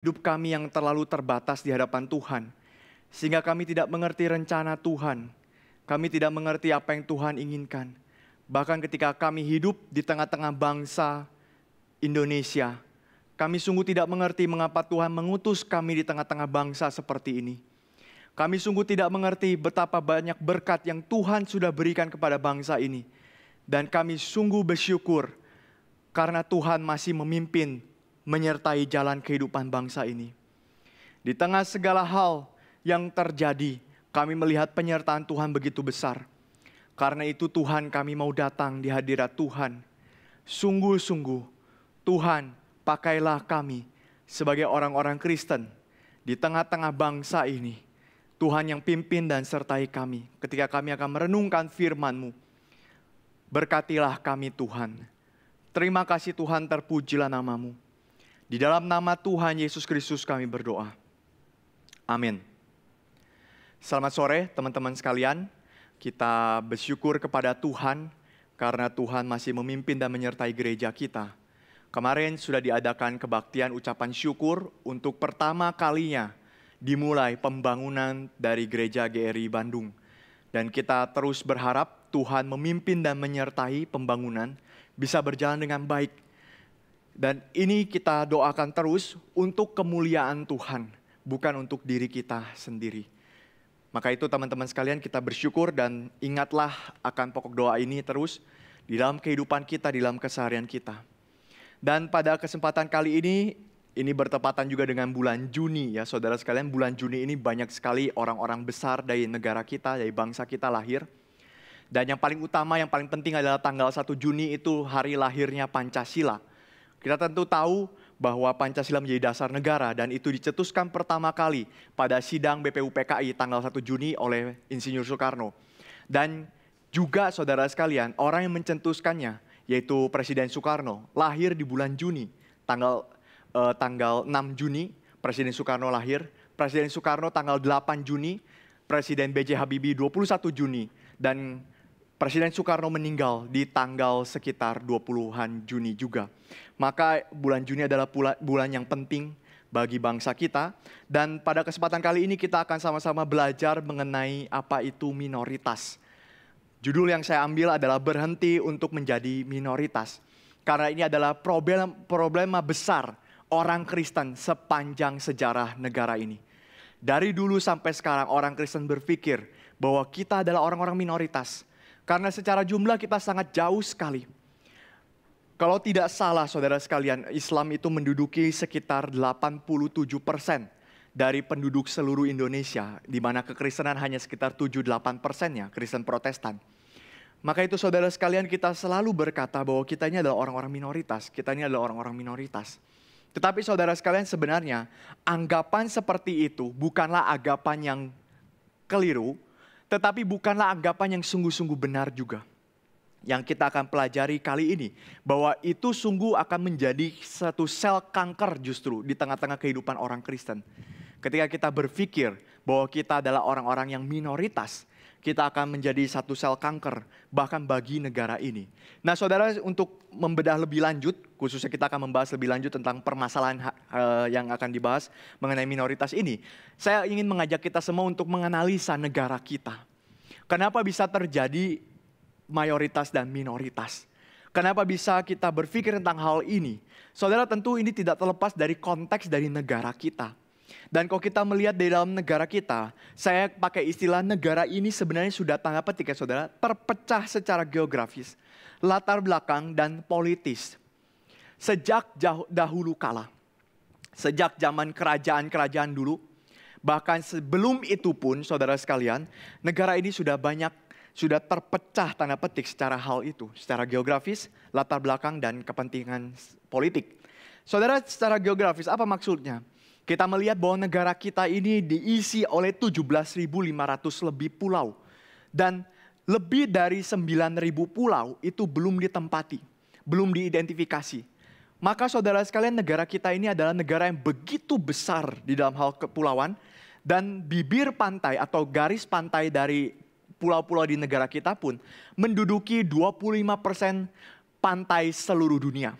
hidup kami yang terlalu terbatas di hadapan Tuhan, sehingga kami tidak mengerti rencana Tuhan. Kami tidak mengerti apa yang Tuhan inginkan. Bahkan ketika kami hidup di tengah-tengah bangsa Indonesia, kami sungguh tidak mengerti mengapa Tuhan mengutus kami di tengah-tengah bangsa seperti ini. Kami sungguh tidak mengerti betapa banyak berkat yang Tuhan sudah berikan kepada bangsa ini. Dan kami sungguh bersyukur karena Tuhan masih memimpin, menyertai jalan kehidupan bangsa ini. Di tengah segala hal yang terjadi, kami melihat penyertaan Tuhan begitu besar. Karena itu Tuhan, kami mau datang di hadirat Tuhan. Sungguh-sungguh Tuhan, pakailah kami sebagai orang-orang Kristen di tengah-tengah bangsa ini. Tuhan yang pimpin dan sertai kami ketika kami akan merenungkan firman-Mu. Berkatilah kami Tuhan. Terima kasih Tuhan, terpujilah nama-Mu. Di dalam nama Tuhan Yesus Kristus kami berdoa. Amin. Selamat sore teman-teman sekalian. Kita bersyukur kepada Tuhan karena Tuhan masih memimpin dan menyertai gereja kita. Kemarin sudah diadakan kebaktian ucapan syukur untuk pertama kalinya dimulai pembangunan dari gereja GRI Bandung. Dan kita terus berharap Tuhan memimpin dan menyertai pembangunan bisa berjalan dengan baik. Dan ini kita doakan terus untuk kemuliaan Tuhan, bukan untuk diri kita sendiri. Maka itu teman-teman sekalian, kita bersyukur dan ingatlah akan pokok doa ini terus di dalam kehidupan kita, di dalam keseharian kita. Dan pada kesempatan kali ini bertepatan juga dengan bulan Juni ya saudara sekalian. Bulan Juni ini banyak sekali orang-orang besar dari negara kita, dari bangsa kita lahir. Dan yang paling utama, yang paling penting adalah tanggal 1 Juni itu hari lahirnya Pancasila. Kita tentu tahu bahwa Pancasila menjadi dasar negara dan itu dicetuskan pertama kali pada sidang BPUPKI tanggal 1 Juni oleh Insinyur Soekarno. Dan juga saudara sekalian, orang yang mencetuskannya yaitu Presiden Soekarno lahir di bulan Juni. Tanggal 6 Juni Presiden Soekarno lahir, Presiden Soekarno tanggal 8 Juni, Presiden B.J. Habibie 21 Juni, dan Presiden Soekarno meninggal di tanggal sekitar 20-an Juni juga. Maka bulan Juni adalah bulan yang penting bagi bangsa kita. Dan pada kesempatan kali ini kita akan sama-sama belajar mengenai apa itu minoritas. Judul yang saya ambil adalah berhenti untuk menjadi minoritas. Karena ini adalah problema besar orang Kristen sepanjang sejarah negara ini. Dari dulu sampai sekarang orang Kristen berpikir bahwa kita adalah orang-orang minoritas. Karena secara jumlah kita sangat jauh sekali. Kalau tidak salah saudara sekalian, Islam itu menduduki sekitar 87% dari penduduk seluruh Indonesia. Di mana kekristenan hanya sekitar 7-8% ya, Kristen Protestan. Maka itu saudara sekalian, kita selalu berkata bahwa kita ini adalah orang-orang minoritas. Kita ini adalah orang-orang minoritas. Tetapi saudara sekalian, sebenarnya anggapan seperti itu bukanlah anggapan yang keliru, tetapi bukanlah anggapan yang sungguh-sungguh benar juga. Yang kita akan pelajari kali ini, bahwa itu sungguh akan menjadi satu sel kanker justru di tengah-tengah kehidupan orang Kristen. Ketika kita berpikir bahwa kita adalah orang-orang yang minoritas, kita akan menjadi satu sel kanker bahkan bagi negara ini. Nah saudara, untuk membedah lebih lanjut, khususnya kita akan membahas lebih lanjut tentang permasalahan yang akan dibahas mengenai minoritas ini. Saya ingin mengajak kita semua untuk menganalisa negara kita. Kenapa bisa terjadi mayoritas dan minoritas? Kenapa bisa kita berpikir tentang hal ini? Saudara, tentu ini tidak terlepas dari konteks dari negara kita. Dan kalau kita melihat di dalam negara kita, saya pakai istilah negara ini sebenarnya sudah tanda petik ya saudara, terpecah secara geografis, latar belakang dan politis. Sejak dahulu kala, sejak zaman kerajaan-kerajaan dulu, bahkan sebelum itu pun saudara sekalian, negara ini sudah terpecah tanda petik secara hal itu, secara geografis, latar belakang dan kepentingan politik. Saudara, secara geografis apa maksudnya? Kita melihat bahwa negara kita ini diisi oleh 17.500 lebih pulau. Dan lebih dari 9.000 pulau itu belum ditempati, belum diidentifikasi. Maka saudara sekalian, negara kita ini adalah negara yang begitu besar di dalam hal kepulauan. Dan bibir pantai atau garis pantai dari pulau-pulau di negara kita pun menduduki 25% pantai seluruh dunia.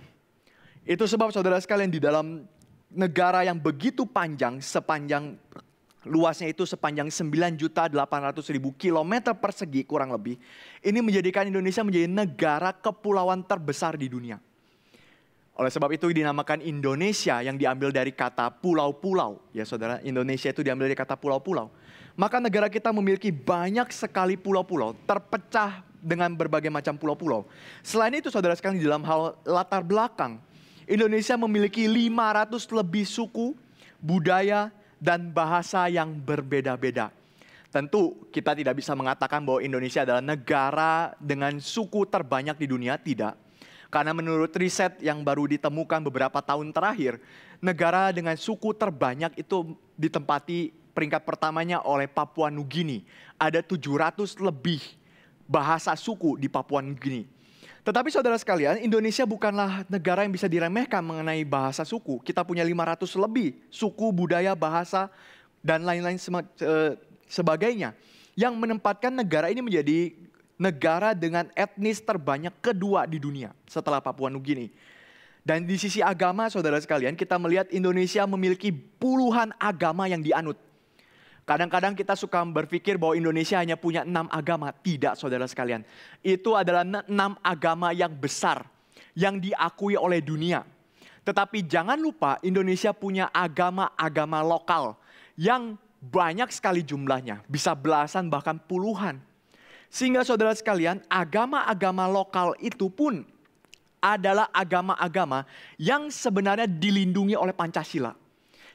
Itu sebab saudara sekalian, di dalam negara yang begitu panjang, luasnya itu sepanjang 9.800.000 kilometer persegi kurang lebih. Ini menjadikan Indonesia menjadi negara kepulauan terbesar di dunia. Oleh sebab itu dinamakan Indonesia yang diambil dari kata pulau-pulau. Ya saudara, Indonesia itu diambil dari kata pulau-pulau. Maka negara kita memiliki banyak sekali pulau-pulau, terpecah dengan berbagai macam pulau-pulau. Selain itu saudara sekalian, di dalam hal latar belakang, Indonesia memiliki 500 lebih suku, budaya, dan bahasa yang berbeda-beda. Tentu kita tidak bisa mengatakan bahwa Indonesia adalah negara dengan suku terbanyak di dunia, tidak. Karena menurut riset yang baru ditemukan beberapa tahun terakhir, negara dengan suku terbanyak itu ditempati peringkat pertamanya oleh Papua Nugini. Ada 700 lebih bahasa suku di Papua Nugini. Tetapi saudara sekalian, Indonesia bukanlah negara yang bisa diremehkan mengenai bahasa suku. Kita punya 500 lebih suku, budaya, bahasa, dan lain-lain sebagainya. Yang menempatkan negara ini menjadi negara dengan etnis terbanyak kedua di dunia setelah Papua Nugini. Dan di sisi agama saudara sekalian, kita melihat Indonesia memiliki puluhan agama yang dianut. Kadang-kadang kita suka berpikir bahwa Indonesia hanya punya 6 agama. Tidak saudara sekalian. Itu adalah 6 agama yang besar yang diakui oleh dunia. Tetapi jangan lupa Indonesia punya agama-agama lokal yang banyak sekali jumlahnya. Bisa belasan bahkan puluhan. Sehingga saudara sekalian, agama-agama lokal itu pun adalah agama-agama yang sebenarnya dilindungi oleh Pancasila.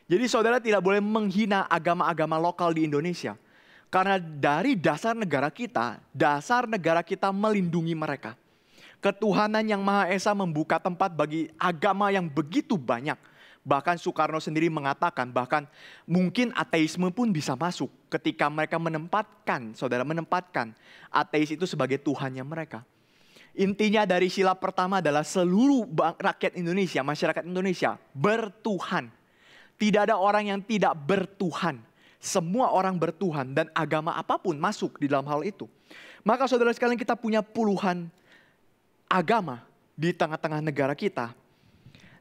Jadi saudara tidak boleh menghina agama-agama lokal di Indonesia. Karena dari dasar negara kita melindungi mereka. Ketuhanan yang Maha Esa membuka tempat bagi agama yang begitu banyak. Bahkan Soekarno sendiri mengatakan, bahkan mungkin ateisme pun bisa masuk ketika mereka menempatkan ateis itu sebagai Tuhannya mereka. Intinya dari sila pertama adalah seluruh rakyat Indonesia, masyarakat Indonesia bertuhan. Tidak ada orang yang tidak bertuhan. Semua orang bertuhan dan agama apapun masuk di dalam hal itu. Maka saudara sekalian, kita punya puluhan agama di tengah-tengah negara kita.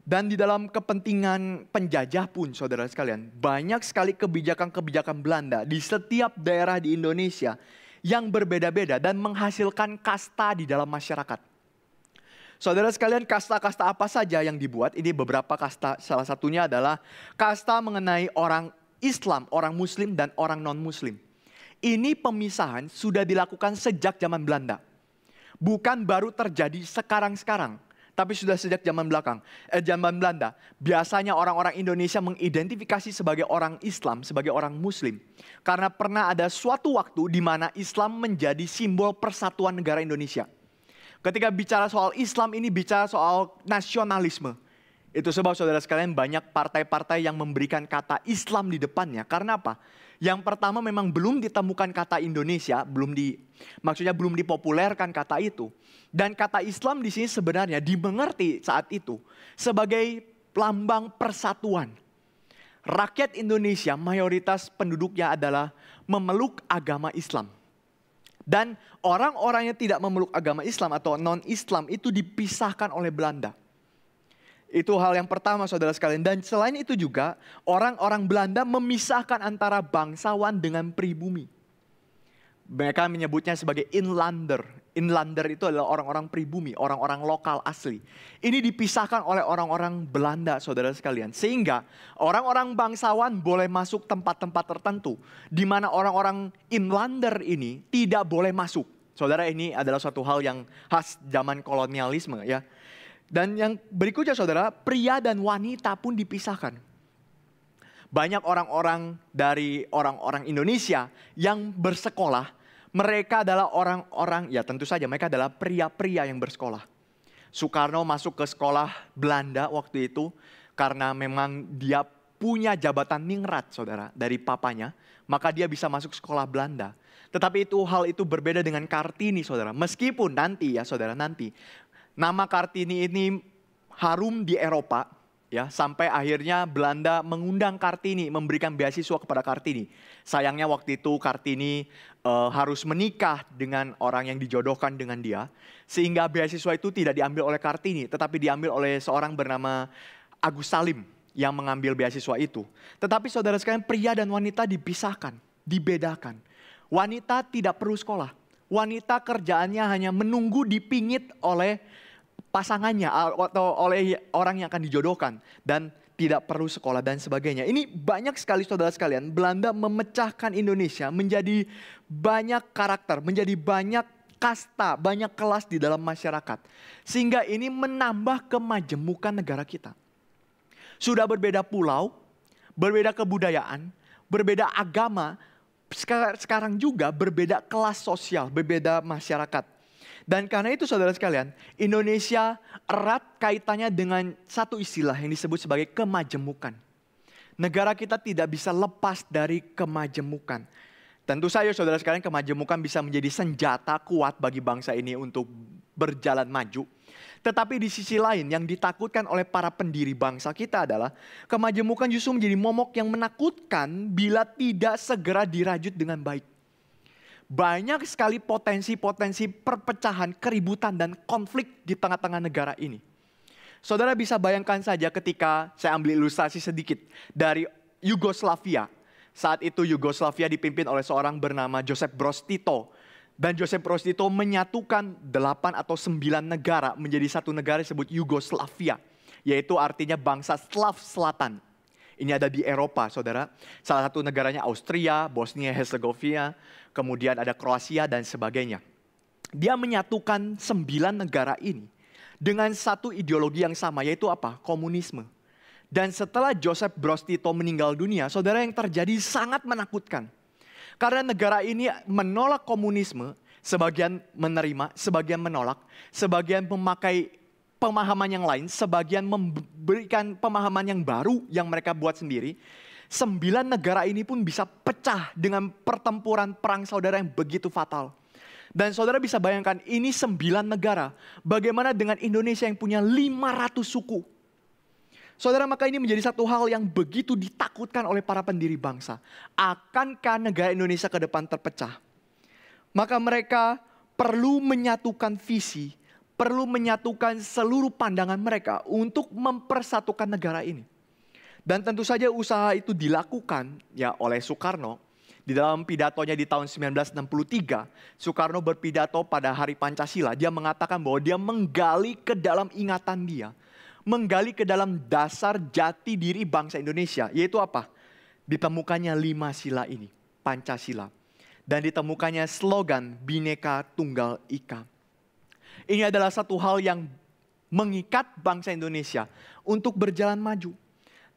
Dan di dalam kepentingan penjajah pun saudara sekalian, banyak sekali kebijakan-kebijakan Belanda di setiap daerah di Indonesia yang berbeda-beda dan menghasilkan kasta di dalam masyarakat. Saudara sekalian, kasta-kasta apa saja yang dibuat? Ini beberapa kasta, salah satunya adalah kasta mengenai orang Islam, orang Muslim, dan orang non-Muslim. Ini pemisahan sudah dilakukan sejak zaman Belanda. Bukan baru terjadi sekarang-sekarang. Tapi sudah sejak zaman Belanda. Biasanya orang-orang Indonesia mengidentifikasi sebagai orang Islam, sebagai orang Muslim. Karena pernah ada suatu waktu di mana Islam menjadi simbol persatuan negara Indonesia. Ketika bicara soal Islam ini bicara soal nasionalisme. Itu sebab saudara sekalian banyak partai-partai yang memberikan kata Islam di depannya. Karena apa? Yang pertama memang belum ditemukan kata Indonesia, maksudnya belum dipopulerkan kata itu. Dan kata Islam di sini sebenarnya dimengerti saat itu sebagai lambang persatuan. Rakyat Indonesia mayoritas penduduknya adalah memeluk agama Islam. Dan orang-orang yang tidak memeluk agama Islam atau non-Islam itu dipisahkan oleh Belanda. Itu hal yang pertama saudara sekalian. Dan selain itu juga orang-orang Belanda memisahkan antara bangsawan dengan pribumi. Mereka menyebutnya sebagai inlander. Inlander itu adalah orang-orang pribumi, orang-orang lokal asli. Ini dipisahkan oleh orang-orang Belanda saudara sekalian. Sehingga orang-orang bangsawan boleh masuk tempat-tempat tertentu. Di mana orang-orang inlander ini tidak boleh masuk. Saudara, ini adalah suatu hal yang khas zaman kolonialisme ya. Dan yang berikutnya saudara, pria dan wanita pun dipisahkan. Banyak orang-orang dari orang-orang Indonesia yang bersekolah, mereka adalah orang-orang, ya tentu saja mereka adalah pria-pria yang bersekolah. Soekarno masuk ke sekolah Belanda waktu itu karena memang dia punya jabatan ningrat saudara dari papanya, maka dia bisa masuk sekolah Belanda. Tetapi hal itu berbeda dengan Kartini saudara. Meskipun nanti ya saudara, nanti nama Kartini ini harum di Eropa, ya sampai akhirnya Belanda mengundang Kartini, memberikan beasiswa kepada Kartini. Sayangnya waktu itu Kartini harus menikah dengan orang yang dijodohkan dengan dia, sehingga beasiswa itu tidak diambil oleh Kartini, tetapi diambil oleh seorang bernama Agus Salim. yang mengambil beasiswa itu. Tetapi saudara sekalian, pria dan wanita dipisahkan, dibedakan. Wanita tidak perlu sekolah. Wanita kerjaannya hanya menunggu dipingit oleh pasangannya atau oleh orang yang akan dijodohkan. Dan tidak perlu sekolah dan sebagainya. Ini banyak sekali saudara sekalian, Belanda memecahkan Indonesia menjadi banyak karakter, menjadi banyak kasta, banyak kelas di dalam masyarakat. Sehingga ini menambah kemajemukan negara kita. Sudah berbeda pulau, berbeda kebudayaan, berbeda agama, sekarang juga berbeda kelas sosial, berbeda masyarakat. Dan karena itu saudara sekalian, Indonesia erat kaitannya dengan satu istilah yang disebut sebagai kemajemukan. Negara kita tidak bisa lepas dari kemajemukan. Tentu saja saudara sekalian, kemajemukan bisa menjadi senjata kuat bagi bangsa ini untuk berjalan maju. Tetapi di sisi lain yang ditakutkan oleh para pendiri bangsa kita adalah kemajemukan justru menjadi momok yang menakutkan bila tidak segera dirajut dengan baik. Banyak sekali potensi-potensi perpecahan, keributan, dan konflik di tengah-tengah negara ini. Saudara bisa bayangkan saja ketika saya ambil ilustrasi sedikit dari Yugoslavia. Saat itu Yugoslavia dipimpin oleh seorang bernama Josip Broz Tito. Dan Josip Broz Tito menyatukan 8 atau 9 negara menjadi satu negara disebut Yugoslavia. Yaitu artinya bangsa Slav Selatan. Ini ada di Eropa, saudara. Salah satu negaranya Austria, Bosnia, Herzegovina, kemudian ada Kroasia dan sebagainya. Dia menyatukan 9 negara ini dengan satu ideologi yang sama, yaitu apa? Komunisme. Dan setelah Josip Broz Tito meninggal dunia, saudara, yang terjadi sangat menakutkan. Karena negara ini menolak komunisme, sebagian menerima, sebagian menolak, sebagian memakai pemahaman yang lain, sebagian memberikan pemahaman yang baru yang mereka buat sendiri. 9 negara ini pun bisa pecah dengan pertempuran perang saudara yang begitu fatal. Dan saudara bisa bayangkan ini 9 negara. Bagaimana dengan Indonesia yang punya 500 suku? Saudara, maka ini menjadi satu hal yang begitu ditakutkan oleh para pendiri bangsa. Akankah negara Indonesia ke depan terpecah? Maka mereka perlu menyatukan visi, perlu menyatukan seluruh pandangan mereka untuk mempersatukan negara ini. Dan tentu saja usaha itu dilakukan ya oleh Soekarno. Di dalam pidatonya di tahun 1963, Soekarno berpidato pada Hari Pancasila. Dia mengatakan bahwa dia menggali ke dalam ingatan dia, menggali ke dalam dasar jati diri bangsa Indonesia. Yaitu apa? Ditemukannya 5 sila ini, Pancasila. Dan ditemukannya slogan Bhinneka Tunggal Ika. Ini adalah satu hal yang mengikat bangsa Indonesia untuk berjalan maju.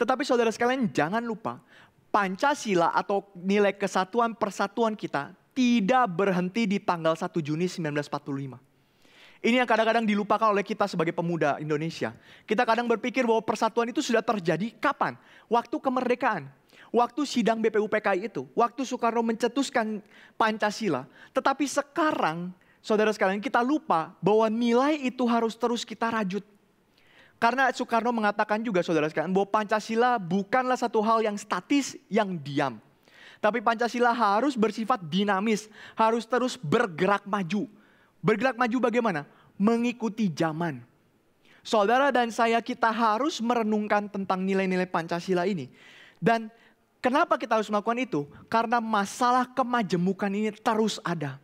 Tetapi saudara sekalian, jangan lupa, Pancasila atau nilai kesatuan persatuan kita tidak berhenti di tanggal 1 Juni 1945. Ini yang kadang-kadang dilupakan oleh kita sebagai pemuda Indonesia. Kita kadang berpikir bahwa persatuan itu sudah terjadi kapan? Waktu kemerdekaan. Waktu sidang BPUPKI itu. Waktu Soekarno mencetuskan Pancasila. Tetapi sekarang, saudara sekalian, kita lupa bahwa nilai itu harus terus kita rajut. Karena Soekarno mengatakan juga, saudara sekalian, bahwa Pancasila bukanlah satu hal yang statis, yang diam. Tapi Pancasila harus bersifat dinamis, harus terus bergerak maju. Bergerak maju bagaimana? Mengikuti zaman. Saudara dan saya, kita harus merenungkan tentang nilai-nilai Pancasila ini. Dan kenapa kita harus melakukan itu? Karena masalah kemajemukan ini terus ada.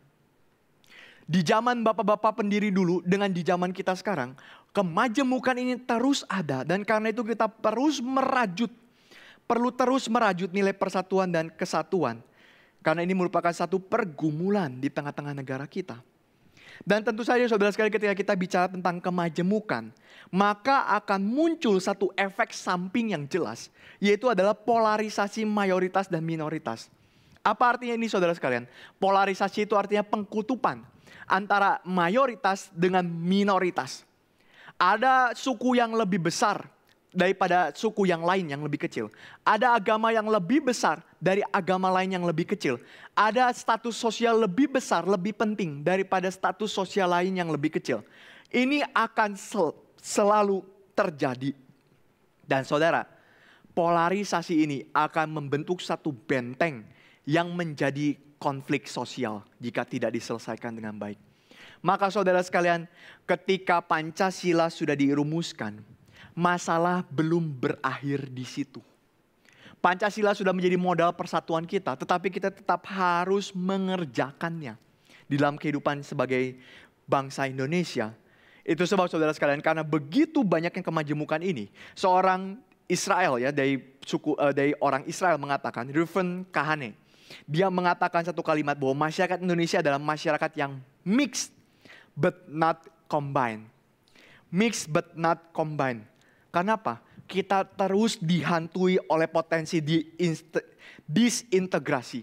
Di zaman bapak-bapak pendiri dulu dengan di zaman kita sekarang, kemajemukan ini terus ada. Dan karena itu kita terus merajut, perlu terus merajut nilai persatuan dan kesatuan. Karena ini merupakan satu pergumulan di tengah-tengah negara kita. Dan tentu saja saudara sekalian, ketika kita bicara tentang kemajemukan, maka akan muncul satu efek samping yang jelas, yaitu adalah polarisasi mayoritas dan minoritas. Apa artinya ini saudara sekalian? Polarisasi itu artinya pengkutupan antara mayoritas dengan minoritas. Ada suku yang lebih besar daripada suku yang lain yang lebih kecil. Ada agama yang lebih besar dari agama lain yang lebih kecil. Ada status sosial lebih besar, lebih penting daripada status sosial lain yang lebih kecil. Ini akan selalu terjadi. Dan saudara, polarisasi ini akan membentuk satu benteng yang menjadi konflik sosial jika tidak diselesaikan dengan baik. Maka saudara sekalian, ketika Pancasila sudah dirumuskan, masalah belum berakhir di situ. Pancasila sudah menjadi modal persatuan kita, tetapi kita tetap harus mengerjakannya di dalam kehidupan sebagai bangsa Indonesia. Itu sebab saudara sekalian, karena begitu banyaknya kemajemukan ini, seorang Israel ya dari orang Israel mengatakan, Reuven Kahane, dia mengatakan satu kalimat bahwa masyarakat Indonesia adalah masyarakat yang mixed but not combined. Mixed but not combined. Kenapa? Kita terus dihantui oleh potensi disintegrasi.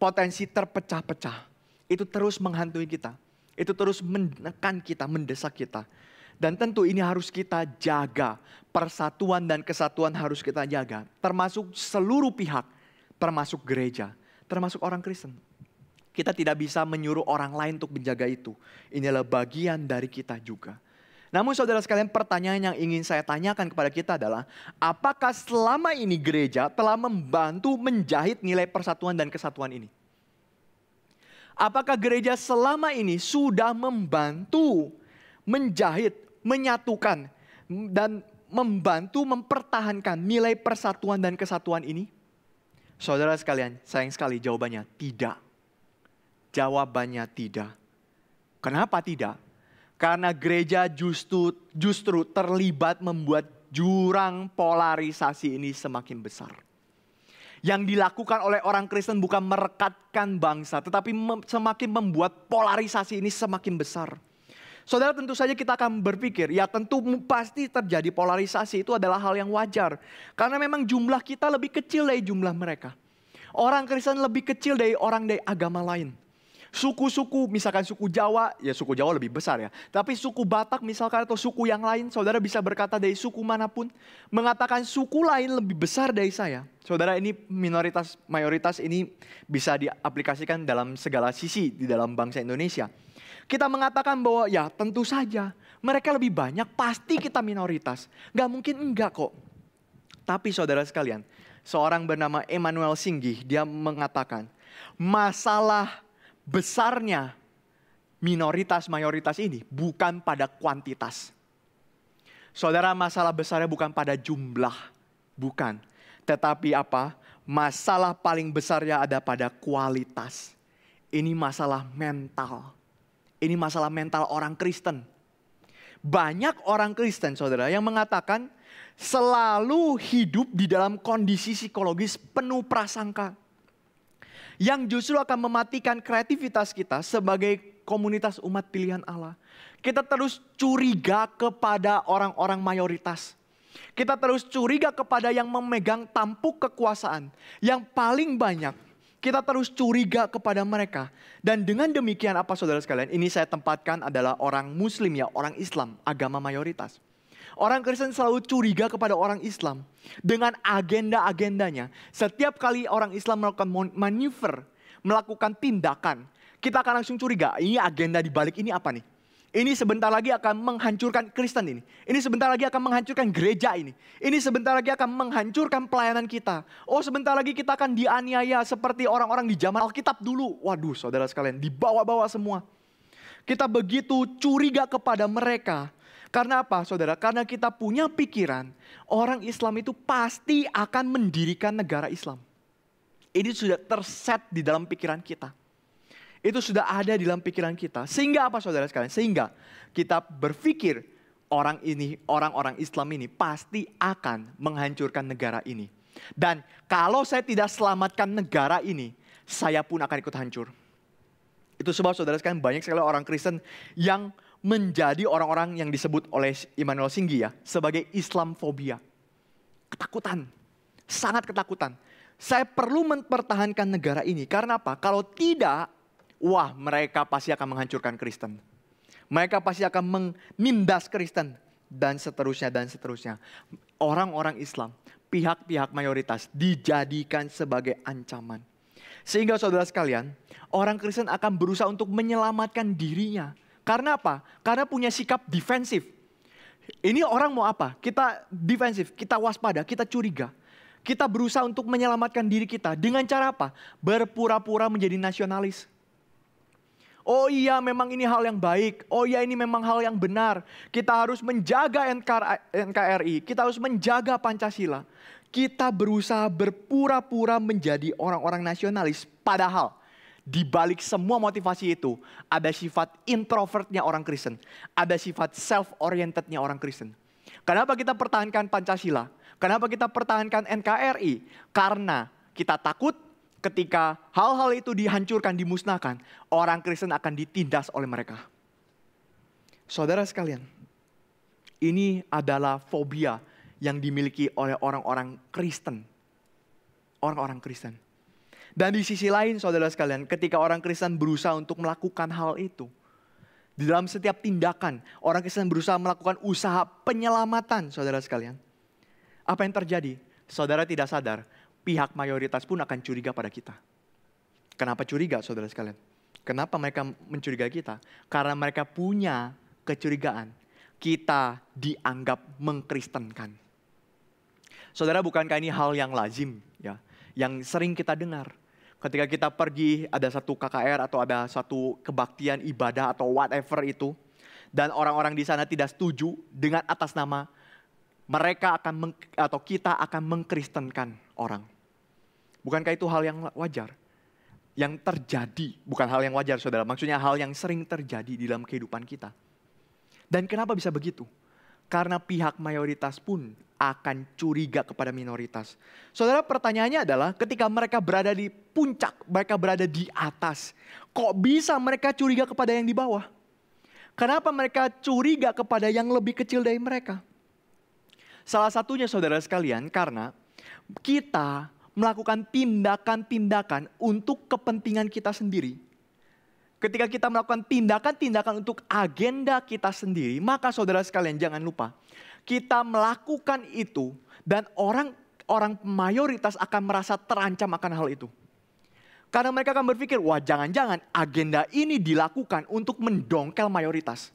Potensi terpecah-pecah. Itu terus menghantui kita. Itu terus menekan kita, mendesak kita. Dan tentu ini harus kita jaga. Persatuan dan kesatuan harus kita jaga. Termasuk seluruh pihak. Termasuk gereja. Termasuk orang Kristen. Kita tidak bisa menyuruh orang lain untuk menjaga itu. Inilah bagian dari kita juga. Namun saudara sekalian, pertanyaan yang ingin saya tanyakan kepada kita adalah, apakah selama ini gereja telah membantu menjahit nilai persatuan dan kesatuan ini? Apakah gereja selama ini sudah membantu menjahit, menyatukan, dan membantu mempertahankan nilai persatuan dan kesatuan ini? Saudara sekalian, sayang sekali jawabannya tidak. Jawabannya tidak. Kenapa tidak? Karena gereja justru terlibat membuat jurang polarisasi ini semakin besar. Yang dilakukan oleh orang Kristen bukan merekatkan bangsa, tetapi semakin membuat polarisasi ini semakin besar. Saudara, tentu saja kita akan berpikir, ya tentu pasti terjadi polarisasi, itu adalah hal yang wajar. Karena memang jumlah kita lebih kecil dari jumlah mereka. Orang Kristen lebih kecil dari orang dari agama lain. Suku-suku, misalkan suku Jawa, ya suku Jawa lebih besar ya. Tapi suku Batak misalkan atau suku yang lain, saudara bisa berkata dari suku manapun. Mengatakan suku lain lebih besar dari saya. Saudara, ini minoritas, mayoritas ini bisa diaplikasikan dalam segala sisi di dalam bangsa Indonesia. Kita mengatakan bahwa ya tentu saja mereka lebih banyak, pasti kita minoritas. Gak mungkin enggak kok. Tapi saudara sekalian, seorang bernama Emmanuel Singgih, dia mengatakan masalah besarnya minoritas mayoritas ini bukan pada kuantitas. Saudara, masalah besarnya bukan pada jumlah, bukan. Tetapi apa? Masalah paling besarnya ada pada kualitas. Ini masalah mental. Ini masalah mental orang Kristen. Banyak orang Kristen, saudara, yang mengatakan selalu hidup di dalam kondisi psikologis penuh prasangka. Yang justru akan mematikan kreativitas kita sebagai komunitas umat pilihan Allah. Kita terus curiga kepada orang-orang mayoritas. Kita terus curiga kepada yang memegang tampuk kekuasaan. Yang paling banyak, kita terus curiga kepada mereka. Dan dengan demikian apa saudara sekalian, ini saya tempatkan adalah orang Muslim ya, orang Islam, agama mayoritas. Orang Kristen selalu curiga kepada orang Islam dengan agenda-agendanya. Setiap kali orang Islam melakukan manuver, melakukan tindakan, kita akan langsung curiga, ini agenda di balik ini apa nih? Ini sebentar lagi akan menghancurkan Kristen ini. Ini sebentar lagi akan menghancurkan gereja ini. Ini sebentar lagi akan menghancurkan pelayanan kita. Oh, sebentar lagi kita akan dianiaya seperti orang-orang di zaman Alkitab dulu. Waduh, saudara sekalian, dibawa-bawa semua. Kita begitu curiga kepada mereka. Karena apa, saudara? Karena kita punya pikiran orang Islam itu pasti akan mendirikan negara Islam. Ini sudah terset di dalam pikiran kita. Itu sudah ada di dalam pikiran kita. Sehingga apa, saudara sekalian? Sehingga kita berpikir orang-orang Islam ini pasti akan menghancurkan negara ini. Dan kalau saya tidak selamatkan negara ini, saya pun akan ikut hancur. Itu sebab saudara sekalian, banyak sekali orang Kristen yang menjadi orang-orang yang disebut oleh Emmanuel Singgih ya, sebagai Islamfobia. Ketakutan, sangat ketakutan. Saya perlu mempertahankan negara ini, karena apa? Kalau tidak, wah, mereka pasti akan menghancurkan Kristen. Mereka pasti akan menindas Kristen, dan seterusnya, dan seterusnya. Orang-orang Islam, pihak-pihak mayoritas dijadikan sebagai ancaman. Sehingga saudara sekalian, orang Kristen akan berusaha untuk menyelamatkan dirinya. Karena apa? Karena punya sikap defensif. Ini orang mau apa? Kita defensif, kita waspada, kita curiga. Kita berusaha untuk menyelamatkan diri kita. Dengan cara apa? Berpura-pura menjadi nasionalis. Oh iya, memang ini hal yang baik. Oh iya, ini memang hal yang benar. Kita harus menjaga NKRI. Kita harus menjaga Pancasila. Kita berusaha berpura-pura menjadi orang-orang nasionalis. Padahal di balik semua motivasi itu ada sifat introvertnya orang Kristen. Ada sifat self-orientednya orang Kristen. Kenapa kita pertahankan Pancasila? Kenapa kita pertahankan NKRI? Karena kita takut ketika hal-hal itu dihancurkan, dimusnahkan, orang Kristen akan ditindas oleh mereka. Saudara sekalian, ini adalah fobia yang dimiliki oleh orang-orang Kristen. Orang-orang Kristen. Dan di sisi lain, saudara sekalian, ketika orang Kristen berusaha untuk melakukan hal itu, di dalam setiap tindakan, orang Kristen berusaha melakukan usaha penyelamatan, saudara sekalian. Apa yang terjadi? Saudara tidak sadar, pihak mayoritas pun akan curiga pada kita. Kenapa curiga, saudara sekalian? Kenapa mereka mencurigai kita? Karena mereka punya kecurigaan. Kita dianggap mengkristenkan. Saudara, bukankah ini hal yang lazim, ya, yang sering kita dengar? Ketika kita pergi, ada satu KKR atau ada satu kebaktian ibadah atau whatever itu, dan orang-orang di sana tidak setuju dengan atas nama mereka akan atau kita akan mengkristenkan orang. Bukankah itu hal yang wajar? Yang terjadi, bukan hal yang wajar saudara, maksudnya hal yang sering terjadi di dalam kehidupan kita. Dan kenapa bisa begitu? Karena pihak mayoritas pun akan curiga kepada minoritas. Saudara, pertanyaannya adalah ketika mereka berada di puncak, mereka berada di atas, kok bisa mereka curiga kepada yang di bawah? Kenapa mereka curiga kepada yang lebih kecil dari mereka? Salah satunya saudara sekalian, karena kita melakukan tindakan-tindakan untuk kepentingan kita sendiri. Ketika kita melakukan tindakan-tindakan untuk agenda kita sendiri, maka saudara sekalian jangan lupa, kita melakukan itu dan orang mayoritas akan merasa terancam akan hal itu. Karena mereka akan berpikir, wah jangan-jangan agenda ini dilakukan untuk mendongkel mayoritas.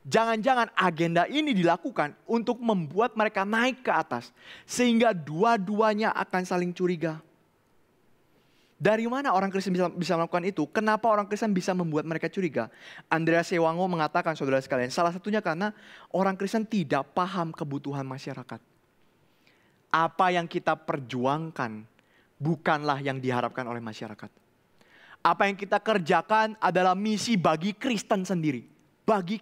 Jangan-jangan agenda ini dilakukan untuk membuat mereka naik ke atas. Sehingga dua-duanya akan saling curiga. Dari mana orang Kristen bisa melakukan itu? Kenapa orang Kristen bisa membuat mereka curiga? Andreas Sewango mengatakan, saudara sekalian, salah satunya karena orang Kristen tidak paham kebutuhan masyarakat. Apa yang kita perjuangkan bukanlah yang diharapkan oleh masyarakat. Apa yang kita kerjakan adalah misi bagi Kristen sendiri. Bagi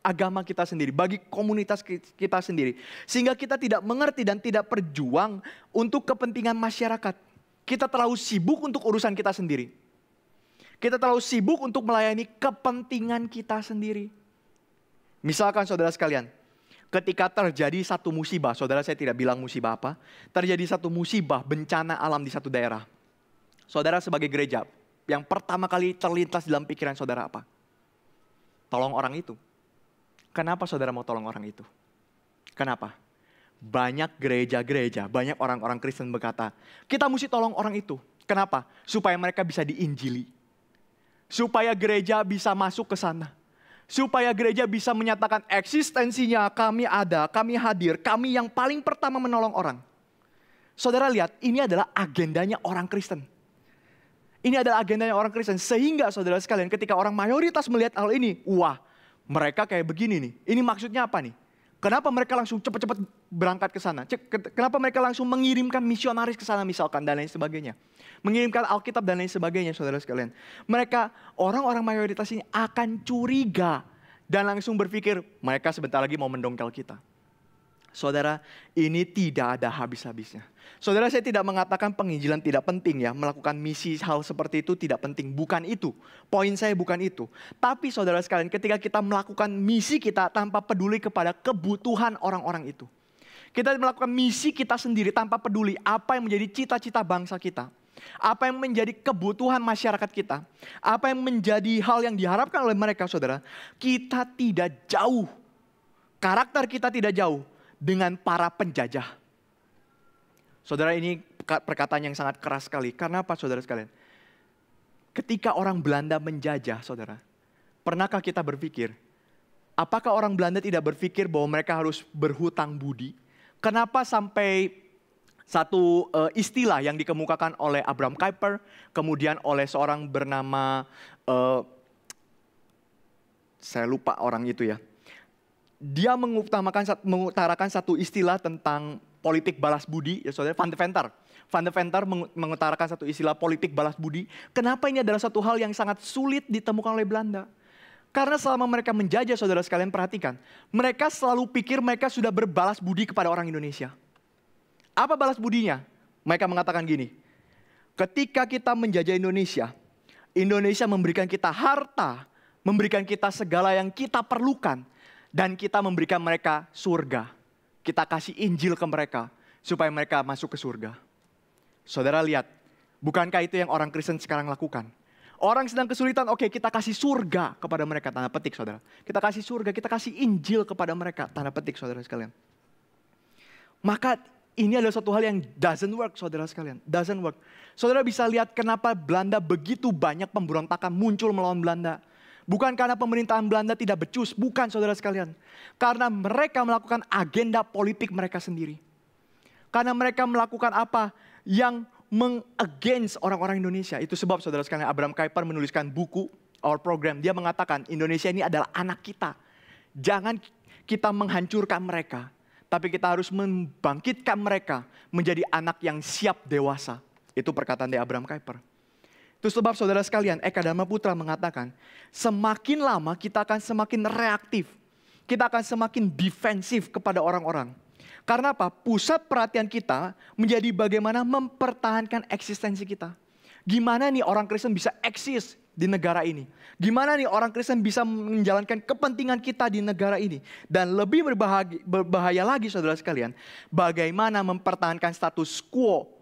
agama kita sendiri, bagi komunitas kita sendiri. Sehingga kita tidak mengerti dan tidak berjuang untuk kepentingan masyarakat. Kita terlalu sibuk untuk urusan kita sendiri. Kita terlalu sibuk untuk melayani kepentingan kita sendiri. Misalkan saudara sekalian, ketika terjadi satu musibah, saudara saya tidak bilang musibah apa, terjadi satu musibah bencana alam di satu daerah. Saudara sebagai gereja, yang pertama kali terlintas dalam pikiran saudara apa? Tolong orang itu. Kenapa saudara mau tolong orang itu? Kenapa? Banyak gereja-gereja, banyak orang-orang Kristen berkata, kita mesti tolong orang itu. Kenapa? Supaya mereka bisa diinjili. Supaya gereja bisa masuk ke sana. Supaya gereja bisa menyatakan eksistensinya, kami ada, kami hadir, kami yang paling pertama menolong orang. Saudara lihat, ini adalah agendanya orang Kristen. Ini adalah agendanya orang Kristen. Sehingga saudara sekalian, ketika orang mayoritas melihat hal ini, wah, mereka kayak begini nih. Ini maksudnya apa nih? Kenapa mereka langsung cepat-cepat berangkat ke sana? Kenapa mereka langsung mengirimkan misionaris ke sana misalkan dan lain sebagainya? Mengirimkan Alkitab dan lain sebagainya, saudara sekalian. Mereka, orang-orang mayoritas ini akan curiga dan langsung berpikir mereka sebentar lagi mau mendongkel kita. Saudara, ini tidak ada habis-habisnya. Saudara, saya tidak mengatakan penginjilan tidak penting ya. Melakukan misi hal seperti itu tidak penting. Bukan itu. Poin saya bukan itu. Tapi saudara sekalian, ketika kita melakukan misi kita tanpa peduli kepada kebutuhan orang-orang itu. Kita melakukan misi kita sendiri tanpa peduli apa yang menjadi cita-cita bangsa kita. Apa yang menjadi kebutuhan masyarakat kita. Apa yang menjadi hal yang diharapkan oleh mereka, saudara. Kita tidak jauh. Karakter kita tidak jauh dengan para penjajah. Saudara, ini perkataan yang sangat keras sekali. Karena apa saudara sekalian? Ketika orang Belanda menjajah saudara, pernahkah kita berpikir, apakah orang Belanda tidak berpikir bahwa mereka harus berhutang budi? Kenapa sampai satu istilah yang dikemukakan oleh Abraham Kuyper, kemudian oleh seorang bernama, saya lupa orang itu ya. Dia mengutarakan satu istilah tentang politik balas budi, ya saudara, Van Deventer. Van Deventer mengutarakan satu istilah politik balas budi. Kenapa ini adalah satu hal yang sangat sulit ditemukan oleh Belanda? Karena selama mereka menjajah, saudara sekalian perhatikan, mereka selalu pikir mereka sudah berbalas budi kepada orang Indonesia. Apa balas budinya? Mereka mengatakan gini, ketika kita menjajah Indonesia, Indonesia memberikan kita harta, memberikan kita segala yang kita perlukan, dan kita memberikan mereka surga. Kita kasih Injil ke mereka, supaya mereka masuk ke surga. Saudara lihat, bukankah itu yang orang Kristen sekarang lakukan? Orang sedang kesulitan, oke, kita kasih surga kepada mereka, tanda petik saudara. Kita kasih surga, kita kasih Injil kepada mereka, tanda petik saudara sekalian. Maka ini adalah satu hal yang doesn't work, saudara sekalian. Doesn't work. Saudara bisa lihat kenapa Belanda begitu banyak pemberontakan muncul melawan Belanda. Bukan karena pemerintahan Belanda tidak becus, bukan saudara sekalian. Karena mereka melakukan agenda politik mereka sendiri. Karena mereka melakukan apa yang against orang-orang Indonesia. Itu sebab saudara sekalian Abraham Kuyper menuliskan buku Our Program. Dia mengatakan Indonesia ini adalah anak kita. Jangan kita menghancurkan mereka. Tapi kita harus membangkitkan mereka menjadi anak yang siap dewasa. Itu perkataan dari Abraham Kuyper. Itu sebab saudara sekalian, Eka Dharma Putra mengatakan, semakin lama kita akan semakin reaktif. Kita akan semakin defensif kepada orang-orang. Karena apa? Pusat perhatian kita menjadi bagaimana mempertahankan eksistensi kita. Gimana nih orang Kristen bisa eksis di negara ini? Gimana nih orang Kristen bisa menjalankan kepentingan kita di negara ini? Dan lebih berbahaya lagi saudara sekalian, bagaimana mempertahankan status quo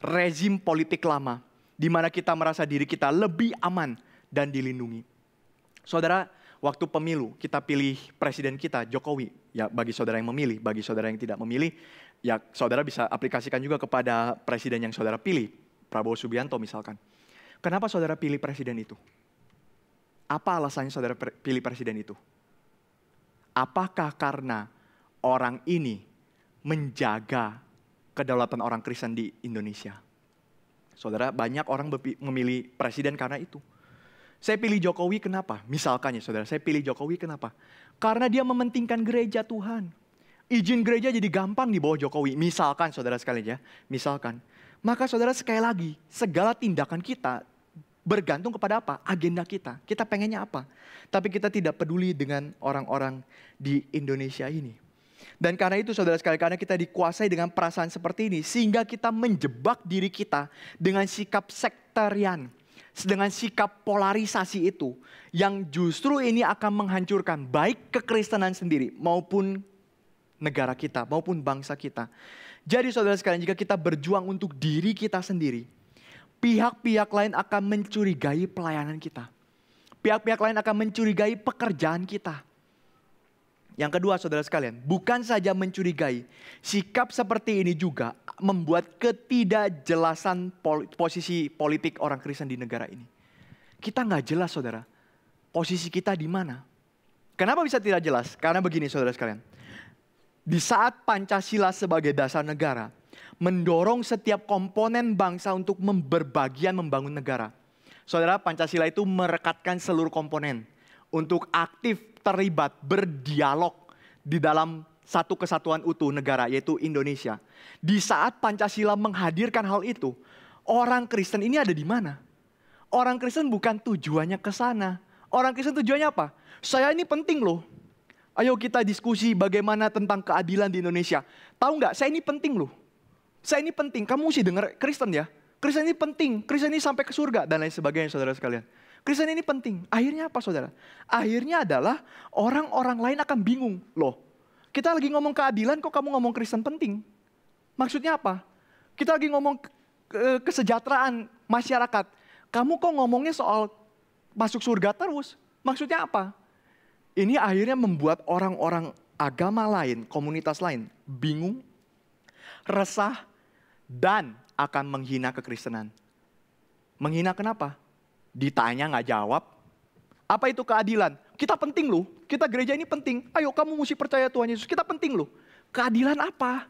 rezim politik lama, di mana kita merasa diri kita lebih aman dan dilindungi. Saudara, waktu pemilu kita pilih presiden kita Jokowi. Ya bagi saudara yang memilih, bagi saudara yang tidak memilih, ya saudara bisa aplikasikan juga kepada presiden yang saudara pilih. Prabowo Subianto misalkan. Kenapa saudara pilih presiden itu? Apa alasannya saudara pilih presiden itu? Apakah karena orang ini menjaga kedaulatan orang Kristen di Indonesia? Saudara, banyak orang memilih presiden karena itu. Saya pilih Jokowi kenapa? Misalkan ya saudara, saya pilih Jokowi kenapa? Karena dia mementingkan gereja Tuhan. Izin gereja jadi gampang di bawah Jokowi. Misalkan saudara sekalian ya, misalkan. Maka saudara sekali lagi, segala tindakan kita bergantung kepada apa? Agenda kita. Kita pengennya apa? Tapi kita tidak peduli dengan orang-orang di Indonesia ini. Dan karena itu saudara sekalian, karena kita dikuasai dengan perasaan seperti ini, sehingga kita menjebak diri kita dengan sikap sektarian, dengan sikap polarisasi itu, yang justru ini akan menghancurkan baik kekristenan sendiri maupun negara kita, maupun bangsa kita. Jadi saudara sekalian, jika kita berjuang untuk diri kita sendiri, pihak-pihak lain akan mencurigai pelayanan kita. Pihak-pihak lain akan mencurigai pekerjaan kita. Yang kedua saudara sekalian, bukan saja mencurigai, sikap seperti ini juga membuat ketidakjelasan posisi politik orang Kristen di negara ini. Kita nggak jelas saudara, posisi kita di mana. Kenapa bisa tidak jelas? Karena begini saudara sekalian, di saat Pancasila sebagai dasar negara mendorong setiap komponen bangsa untuk berbagian membangun negara. Saudara, Pancasila itu merekatkan seluruh komponen untuk aktif terlibat berdialog di dalam satu kesatuan utuh negara, yaitu Indonesia. Di saat Pancasila menghadirkan hal itu, orang Kristen ini ada di mana? Orang Kristen bukan tujuannya ke sana. Orang Kristen tujuannya apa? Saya ini penting loh. Ayo kita diskusi bagaimana tentang keadilan di Indonesia. Tahu nggak? Saya ini penting loh. Saya ini penting. Kamu mesti dengar Kristen ya. Kristen ini penting. Kristen ini sampai ke surga dan lain sebagainya, saudara sekalian. Kristen ini penting. Akhirnya apa, saudara? Akhirnya adalah orang-orang lain akan bingung. Loh, kita lagi ngomong keadilan, kok kamu ngomong Kristen penting? Maksudnya apa? Kita lagi ngomong kesejahteraan masyarakat. Kamu kok ngomongnya soal masuk surga terus? Maksudnya apa? Ini akhirnya membuat orang-orang agama lain, komunitas lain bingung, resah, dan akan menghina kekristenan. Menghina kenapa? Ditanya nggak jawab. Apa itu keadilan? Kita penting loh, kita gereja ini penting. Ayo kamu mesti percaya Tuhan Yesus, kita penting loh. Keadilan apa?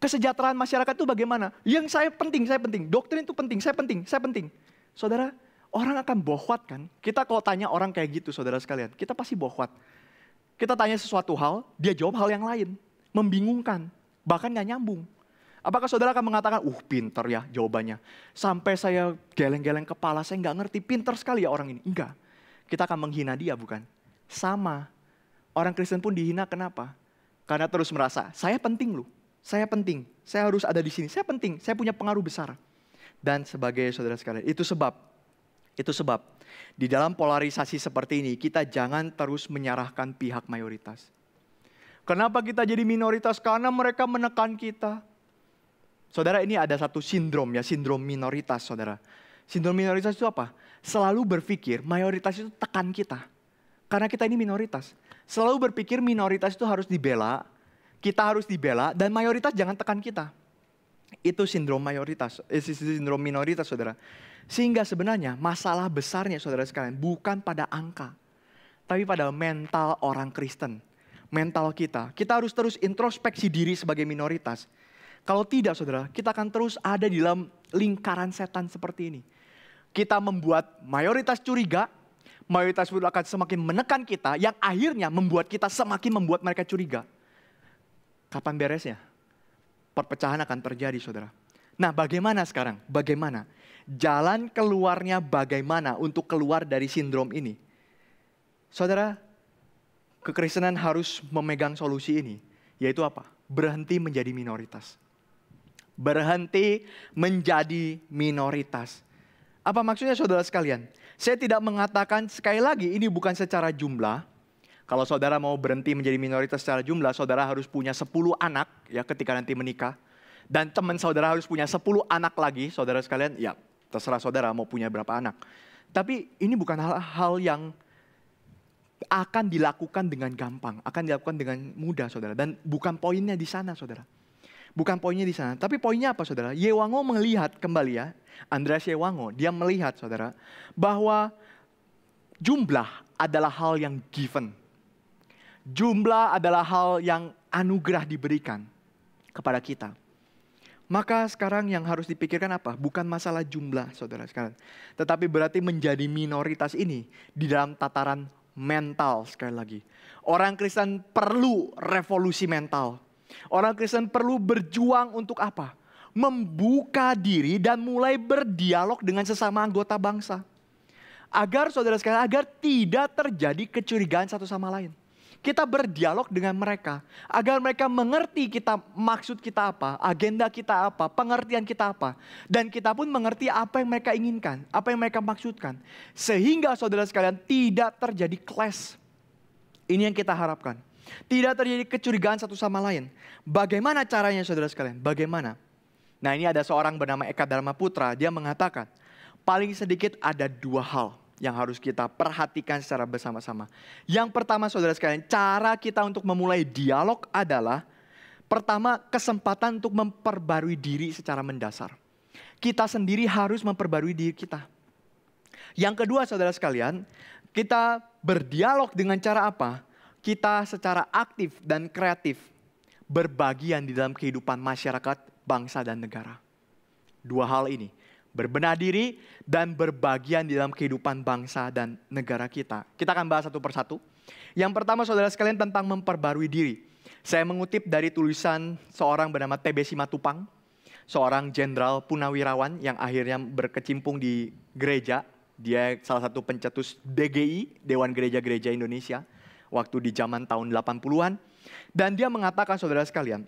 Kesejahteraan masyarakat itu bagaimana? Yang saya penting. Doktrin itu penting, saya penting. Saudara, orang akan bohwat kan? Kita kalau tanya orang kayak gitu, saudara sekalian, kita pasti bohwat. Kita tanya sesuatu hal, dia jawab hal yang lain. Membingungkan, bahkan gak nyambung. Apakah saudara akan mengatakan, pinter ya jawabannya. Sampai saya geleng-geleng kepala, saya gak ngerti, pinter sekali ya orang ini. Enggak, kita akan menghina dia bukan? Sama, orang Kristen pun dihina kenapa? Karena terus merasa, saya penting loh. Saya penting, saya harus ada di sini, saya penting, saya punya pengaruh besar. Dan sebagai saudara sekalian, itu sebab di dalam polarisasi seperti ini, kita jangan terus menyerahkan pihak mayoritas. Kenapa kita jadi minoritas? Karena mereka menekan kita. Saudara, ini ada satu sindrom ya, sindrom minoritas saudara. Sindrom minoritas itu apa? Selalu berpikir mayoritas itu tekan kita. Karena kita ini minoritas. Selalu berpikir minoritas itu harus dibela, kita harus dibela, dan mayoritas jangan tekan kita. Itu sindrom sindrom minoritas saudara. Sehingga sebenarnya masalah besarnya saudara sekalian bukan pada angka, tapi pada mental orang Kristen. Mental kita. Kita harus terus introspeksi diri sebagai minoritas. Kalau tidak saudara, kita akan terus ada di dalam lingkaran setan seperti ini. Kita membuat mayoritas curiga, mayoritas pun akan semakin menekan kita, yang akhirnya membuat kita semakin membuat mereka curiga. Kapan beresnya? Perpecahan akan terjadi saudara. Nah bagaimana sekarang? Bagaimana? Jalan keluarnya bagaimana untuk keluar dari sindrom ini? Saudara, kekristenan harus memegang solusi ini. Yaitu apa? Berhenti menjadi minoritas. Berhenti menjadi minoritas. Apa maksudnya saudara sekalian? Saya tidak mengatakan, sekali lagi ini bukan secara jumlah. Kalau saudara mau berhenti menjadi minoritas secara jumlah, saudara harus punya 10 anak ya ketika nanti menikah. Dan teman saudara harus punya 10 anak lagi, saudara sekalian, ya terserah saudara mau punya berapa anak. Tapi ini bukan hal yang akan dilakukan dengan gampang, akan dilakukan dengan mudah saudara. Dan bukan poinnya di sana saudara. Bukan poinnya di sana, tapi poinnya apa saudara? Yewango melihat kembali ya, Andreas Yewango, dia melihat saudara, bahwa jumlah adalah hal yang given. Jumlah adalah hal yang anugerah diberikan kepada kita. Maka sekarang yang harus dipikirkan apa? Bukan masalah jumlah saudara sekalian. Tetapi berarti menjadi minoritas ini di dalam tataran mental sekali lagi. Orang Kristen perlu revolusi mental. Orang Kristen perlu berjuang untuk apa? Membuka diri dan mulai berdialog dengan sesama anggota bangsa. Agar saudara sekalian, agar tidak terjadi kecurigaan satu sama lain. Kita berdialog dengan mereka, agar mereka mengerti kita, maksud kita apa, agenda kita apa, pengertian kita apa. Dan kita pun mengerti apa yang mereka inginkan, apa yang mereka maksudkan. Sehingga saudara sekalian tidak terjadi clash. Ini yang kita harapkan. Tidak terjadi kecurigaan satu sama lain. Bagaimana caranya saudara sekalian? Bagaimana? Nah ini ada seorang bernama Eka Dharma Putra, dia mengatakan, paling sedikit ada 2 hal yang harus kita perhatikan secara bersama-sama. Yang pertama saudara sekalian, cara kita untuk memulai dialog adalah, pertama kesempatan untuk memperbarui diri secara mendasar. Kita sendiri harus memperbarui diri kita. Yang kedua saudara sekalian, kita berdialog dengan cara apa? Kita secara aktif dan kreatif berbagian di dalam kehidupan masyarakat, bangsa dan negara. 2 hal ini. Berbenah diri dan berbagian di dalam kehidupan bangsa dan negara kita. Kita akan bahas satu persatu. Yang pertama saudara sekalian tentang memperbarui diri. Saya mengutip dari tulisan seorang bernama TB Simatupang. Seorang jenderal punawirawan yang akhirnya berkecimpung di gereja. Dia salah satu pencetus DGI, Dewan Gereja-Gereja Indonesia. Waktu di zaman tahun 80-an. Dan dia mengatakan saudara sekalian,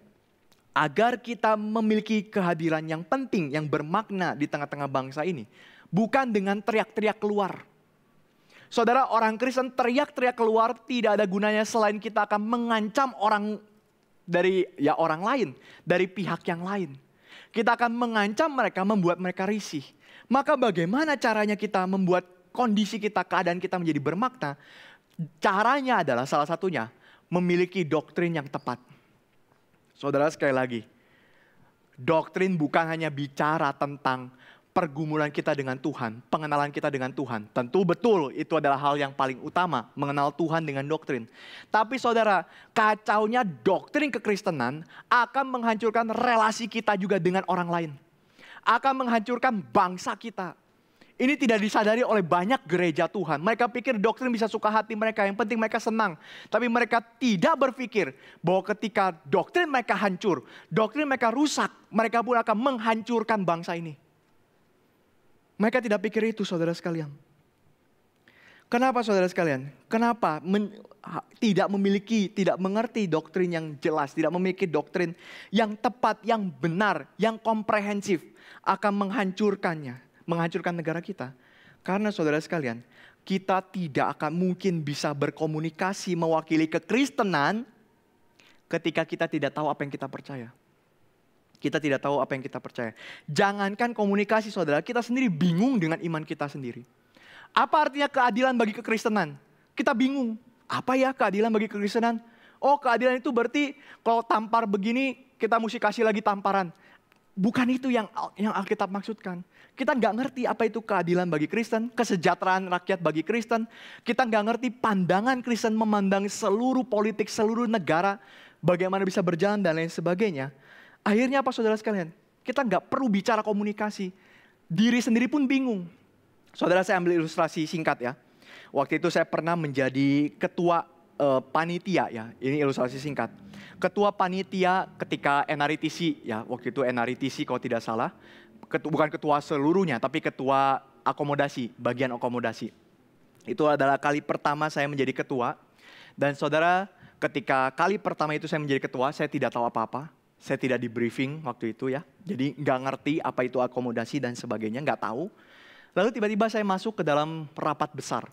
agar kita memiliki kehadiran yang penting, yang bermakna di tengah-tengah bangsa ini. Bukan dengan teriak-teriak keluar. Saudara, orang Kristen teriak-teriak keluar tidak ada gunanya selain kita akan mengancam orang dari orang lain. Dari pihak yang lain. Kita akan mengancam mereka, membuat mereka risih. Maka bagaimana caranya kita membuat kondisi kita, keadaan kita menjadi bermakna? Caranya adalah salah satunya memiliki doktrin yang tepat. Saudara sekali lagi, doktrin bukan hanya bicara tentang pergumulan kita dengan Tuhan, pengenalan kita dengan Tuhan. Tentu betul itu adalah hal yang paling utama, mengenal Tuhan dengan doktrin. Tapi saudara, kacaunya doktrin kekristenan akan menghancurkan relasi kita juga dengan orang lain. Akan menghancurkan bangsa kita. Ini tidak disadari oleh banyak gereja Tuhan. Mereka pikir doktrin bisa suka hati mereka, yang penting mereka senang. Tapi mereka tidak berpikir bahwa ketika doktrin mereka hancur, doktrin mereka rusak, mereka pun akan menghancurkan bangsa ini. Mereka tidak pikir itu, saudara sekalian. Kenapa saudara sekalian? Kenapa tidak mengerti doktrin yang jelas, tidak memiliki doktrin yang tepat, yang benar, yang komprehensif, akan menghancurkan negara kita. Karena saudara sekalian, kita tidak akan mungkin bisa berkomunikasi mewakili kekristenan ketika kita tidak tahu apa yang kita percaya. Kita tidak tahu apa yang kita percaya. Jangankan komunikasi saudara, kita sendiri bingung dengan iman kita sendiri. Apa artinya keadilan bagi kekristenan? Kita bingung. Apa ya keadilan bagi kekristenan? Oh, keadilan itu berarti kalau tampar begini kita mesti kasih lagi tamparan. Bukan itu yang Alkitab maksudkan. Kita nggak ngerti apa itu keadilan bagi Kristen, kesejahteraan rakyat bagi Kristen. Kita nggak ngerti pandangan Kristen memandang seluruh politik, seluruh negara, bagaimana bisa berjalan dan lain sebagainya. Akhirnya apa saudara sekalian? Kita nggak perlu bicara komunikasi. Diri sendiri pun bingung. Saudara, saya ambil ilustrasi singkat ya. Waktu itu saya pernah menjadi ketua panitia ya. Ini ilustrasi singkat. Ketua panitia ketika NRITC ya. Waktu itu NRITC kalau tidak salah. Bukan ketua seluruhnya, tapi ketua akomodasi, bagian akomodasi. Itu adalah kali pertama saya menjadi ketua. Dan saudara, ketika kali pertama itu saya menjadi ketua, saya tidak tahu apa-apa. Saya tidak di briefing waktu itu ya. Jadi nggak ngerti apa itu akomodasi dan sebagainya, nggak tahu. Lalu tiba-tiba saya masuk ke dalam rapat besar.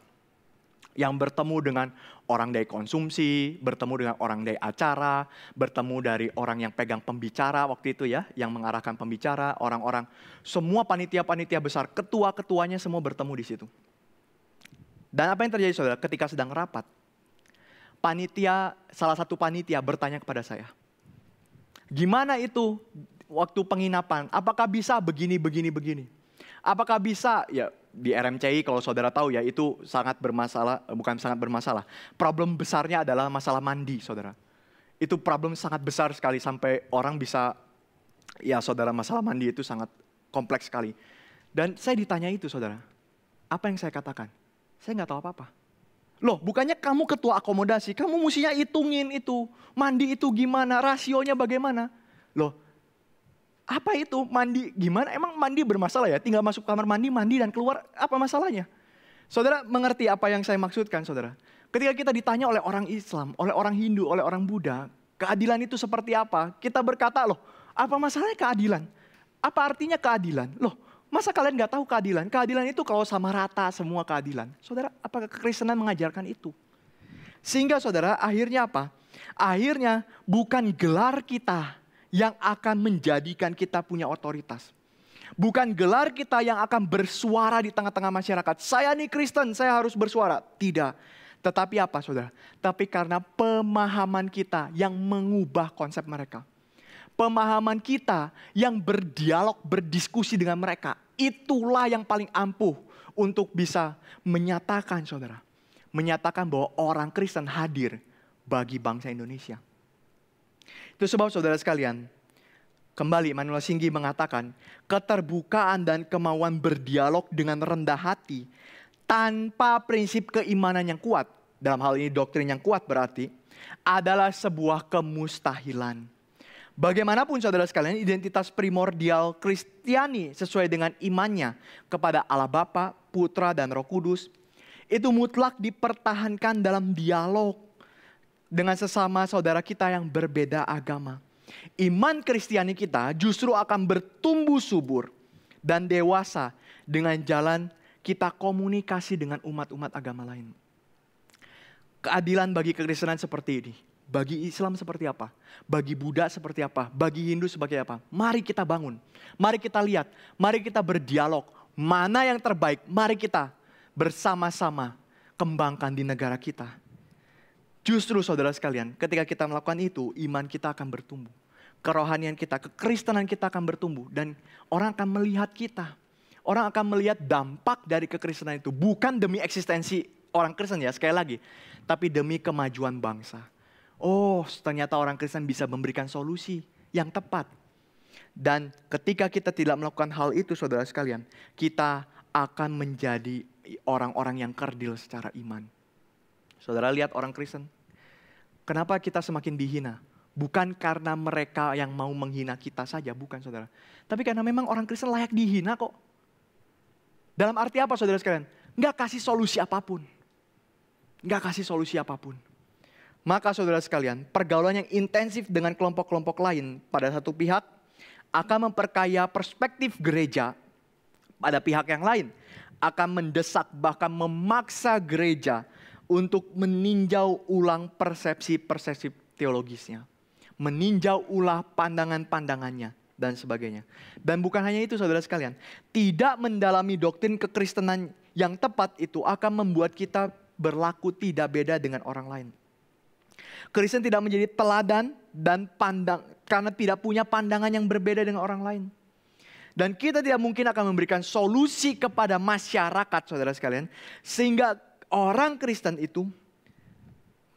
Yang bertemu dengan orang dari konsumsi, bertemu dengan orang dari acara, bertemu dari orang yang pegang pembicara waktu itu ya. Yang mengarahkan pembicara, orang-orang, semua panitia-panitia besar, ketua-ketuanya semua bertemu di situ. Dan apa yang terjadi saudara ketika sedang rapat? Salah satu panitia bertanya kepada saya. Gimana itu waktu penginapan? Apakah bisa begini? Apakah bisa? Ya di RMCI kalau saudara tahu ya itu sangat bermasalah, bukan sangat bermasalah. Problem besarnya adalah masalah mandi saudara. Itu problem sangat besar sekali sampai orang bisa, ya saudara, masalah mandi itu sangat kompleks sekali. Dan saya ditanya itu saudara. Apa yang saya katakan? Saya nggak tahu apa-apa. Loh, bukannya kamu ketua akomodasi, kamu mestinya hitungin itu. Mandi itu gimana, rasionya bagaimana. Loh, apa itu mandi gimana? Emang mandi bermasalah ya? Tinggal masuk kamar mandi, mandi dan keluar, apa masalahnya? Saudara mengerti apa yang saya maksudkan saudara? Ketika kita ditanya oleh orang Islam, oleh orang Hindu, oleh orang Buddha, keadilan itu seperti apa? Kita berkata, loh, apa masalahnya keadilan? Apa artinya keadilan? Loh, masa kalian nggak tahu keadilan? Keadilan itu kalau sama rata semua keadilan. Saudara, apakah kekristenan mengajarkan itu? Sehingga saudara, akhirnya apa? Akhirnya bukan gelar kita yang akan menjadikan kita punya otoritas. Bukan gelar kita yang akan bersuara di tengah-tengah masyarakat. Saya nih Kristen, saya harus bersuara. Tidak. Tetapi apa saudara? Tapi karena pemahaman kita yang mengubah konsep mereka. Pemahaman kita yang berdialog, berdiskusi dengan mereka. Itulah yang paling ampuh untuk bisa menyatakan saudara. Menyatakan bahwa orang Kristen hadir bagi bangsa Indonesia. Itu sebab saudara sekalian, kembali Manuel Singgi mengatakan, keterbukaan dan kemauan berdialog dengan rendah hati tanpa prinsip keimanan yang kuat, dalam hal ini doktrin yang kuat berarti, adalah sebuah kemustahilan. Bagaimanapun saudara sekalian, identitas primordial Kristiani sesuai dengan imannya kepada Allah Bapa, Putra, dan Roh Kudus, itu mutlak dipertahankan dalam dialog dengan sesama saudara kita yang berbeda agama. Iman Kristiani kita justru akan bertumbuh subur dan dewasa dengan jalan kita komunikasi dengan umat-umat agama lain. Keadilan bagi kekristenan seperti ini. Bagi Islam seperti apa? Bagi Buddha seperti apa? Bagi Hindu seperti apa? Mari kita bangun. Mari kita lihat. Mari kita berdialog. Mana yang terbaik? Mari kita bersama-sama kembangkan di negara kita. Justru saudara sekalian, ketika kita melakukan itu, iman kita akan bertumbuh. Kerohanian kita, kekristenan kita akan bertumbuh. Dan orang akan melihat kita. Orang akan melihat dampak dari kekristenan itu. Bukan demi eksistensi orang Kristen ya, sekali lagi. Tapi demi kemajuan bangsa. Oh, ternyata orang Kristen bisa memberikan solusi yang tepat. Dan ketika kita tidak melakukan hal itu, saudara sekalian, kita akan menjadi orang-orang yang kerdil secara iman. Saudara lihat orang Kristen. Kenapa kita semakin dihina? Bukan karena mereka yang mau menghina kita saja, bukan saudara. Tapi karena memang orang Kristen layak dihina kok. Dalam arti apa saudara sekalian? Nggak kasih solusi apapun. Nggak kasih solusi apapun. Maka saudara sekalian, pergaulan yang intensif dengan kelompok-kelompok lain pada satu pihak akan memperkaya perspektif gereja pada pihak yang lain. Akan mendesak bahkan memaksa gereja untuk meninjau ulang persepsi-persepsi teologisnya. Meninjau ulang pandangan-pandangannya dan sebagainya. Dan bukan hanya itu saudara sekalian. Tidak mendalami doktrin kekristenan yang tepat itu akan membuat kita berlaku tidak beda dengan orang lain. Kristen tidak menjadi teladan dan pandang karena tidak punya pandangan yang berbeda dengan orang lain. Dan kita tidak mungkin akan memberikan solusi kepada masyarakat saudara sekalian. Sehingga orang Kristen itu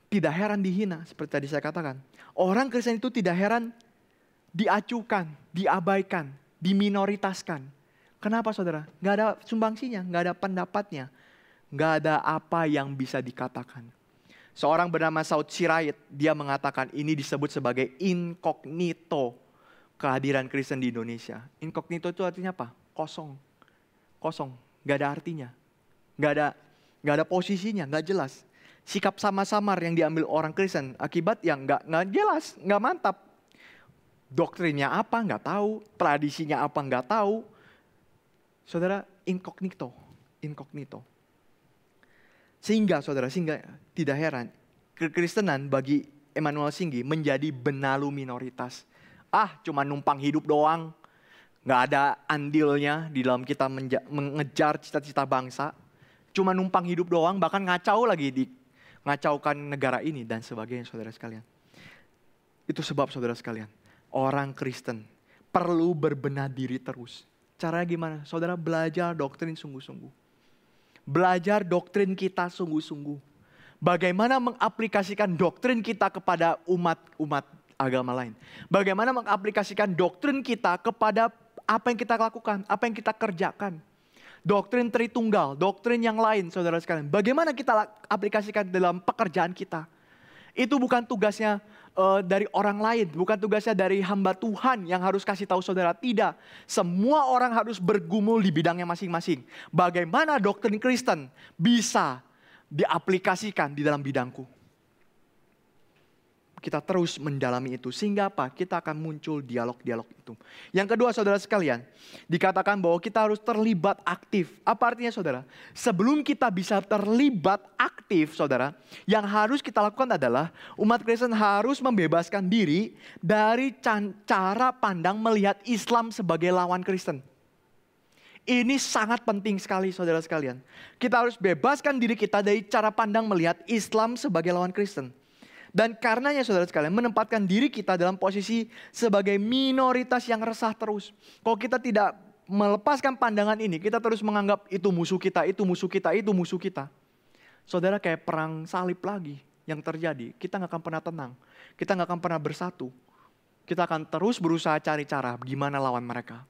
tidak heran dihina seperti tadi saya katakan. Orang Kristen itu tidak heran diacuhkan, diabaikan, diminoritaskan. Kenapa saudara? Gak ada sumbangsinya, gak ada pendapatnya. Gak ada apa yang bisa dikatakan. Seorang bernama Saud Sirait, dia mengatakan ini disebut sebagai incognito kehadiran Kristen di Indonesia. Incognito itu artinya apa? Kosong. Kosong, gak ada artinya. Gak ada posisinya, gak jelas. Sikap samar-samar yang diambil orang Kristen akibat yang nggak jelas, nggak mantap. Doktrinnya apa nggak tahu, tradisinya apa nggak tahu. Saudara, incognito. Sehingga tidak heran kekristenan bagi Emmanuel Singgi menjadi benalu minoritas. Cuma numpang hidup doang, nggak ada andilnya di dalam kita mengejar cita-cita bangsa. Cuma numpang hidup doang, bahkan ngacaukan negara ini dan sebagainya saudara sekalian. Itu sebab saudara sekalian, orang Kristen perlu berbenah diri terus. Caranya gimana? Saudara belajar doktrin sungguh-sungguh. Belajar doktrin kita sungguh-sungguh. Bagaimana mengaplikasikan doktrin kita kepada umat agama lain. Bagaimana mengaplikasikan doktrin kita kepada apa yang kita lakukan, apa yang kita kerjakan. Doktrin Tritunggal, doktrin yang lain saudara sekalian. Bagaimana kita aplikasikan dalam pekerjaan kita. Itu bukan tugasnya dari orang lain. Bukan tugasnya dari hamba Tuhan yang harus kasih tahu saudara. Tidak. Semua orang harus bergumul di bidangnya masing-masing. Bagaimana doktrin Kristen bisa diaplikasikan di dalam bidangku. Kita terus mendalami itu. Sehingga apa? Kita akan muncul dialog-dialog itu. Yang kedua saudara sekalian. Dikatakan bahwa kita harus terlibat aktif. Apa artinya saudara? Sebelum kita bisa terlibat aktif saudara. Yang harus kita lakukan adalah umat Kristen harus membebaskan diri dari cara pandang melihat Islam sebagai lawan Kristen. Ini sangat penting sekali saudara sekalian. Kita harus bebaskan diri kita dari cara pandang melihat Islam sebagai lawan Kristen. Dan karenanya saudara sekalian menempatkan diri kita dalam posisi sebagai minoritas yang resah terus. Kalau kita tidak melepaskan pandangan ini, kita terus menganggap itu musuh kita, itu musuh kita, itu musuh kita. Saudara kayak perang salib lagi yang terjadi. Kita gak akan pernah tenang. Kita gak akan pernah bersatu. Kita akan terus berusaha cari cara gimana lawan mereka.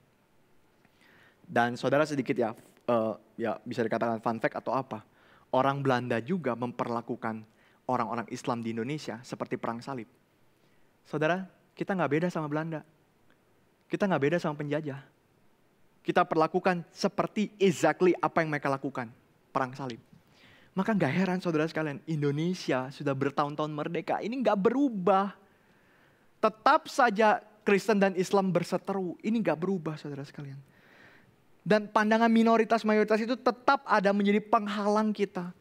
Dan saudara sedikit ya bisa dikatakan fun fact atau apa. Orang Belanda juga memperlakukan orang-orang Islam di Indonesia seperti perang salib. Saudara, kita gak beda sama Belanda. Kita gak beda sama penjajah. Kita perlakukan seperti exactly apa yang mereka lakukan. Perang salib. Maka gak heran saudara sekalian, Indonesia sudah bertahun-tahun merdeka. Ini gak berubah. Tetap saja Kristen dan Islam berseteru. Ini gak berubah saudara sekalian. Dan pandangan minoritas-mayoritas itu tetap ada menjadi penghalang kita.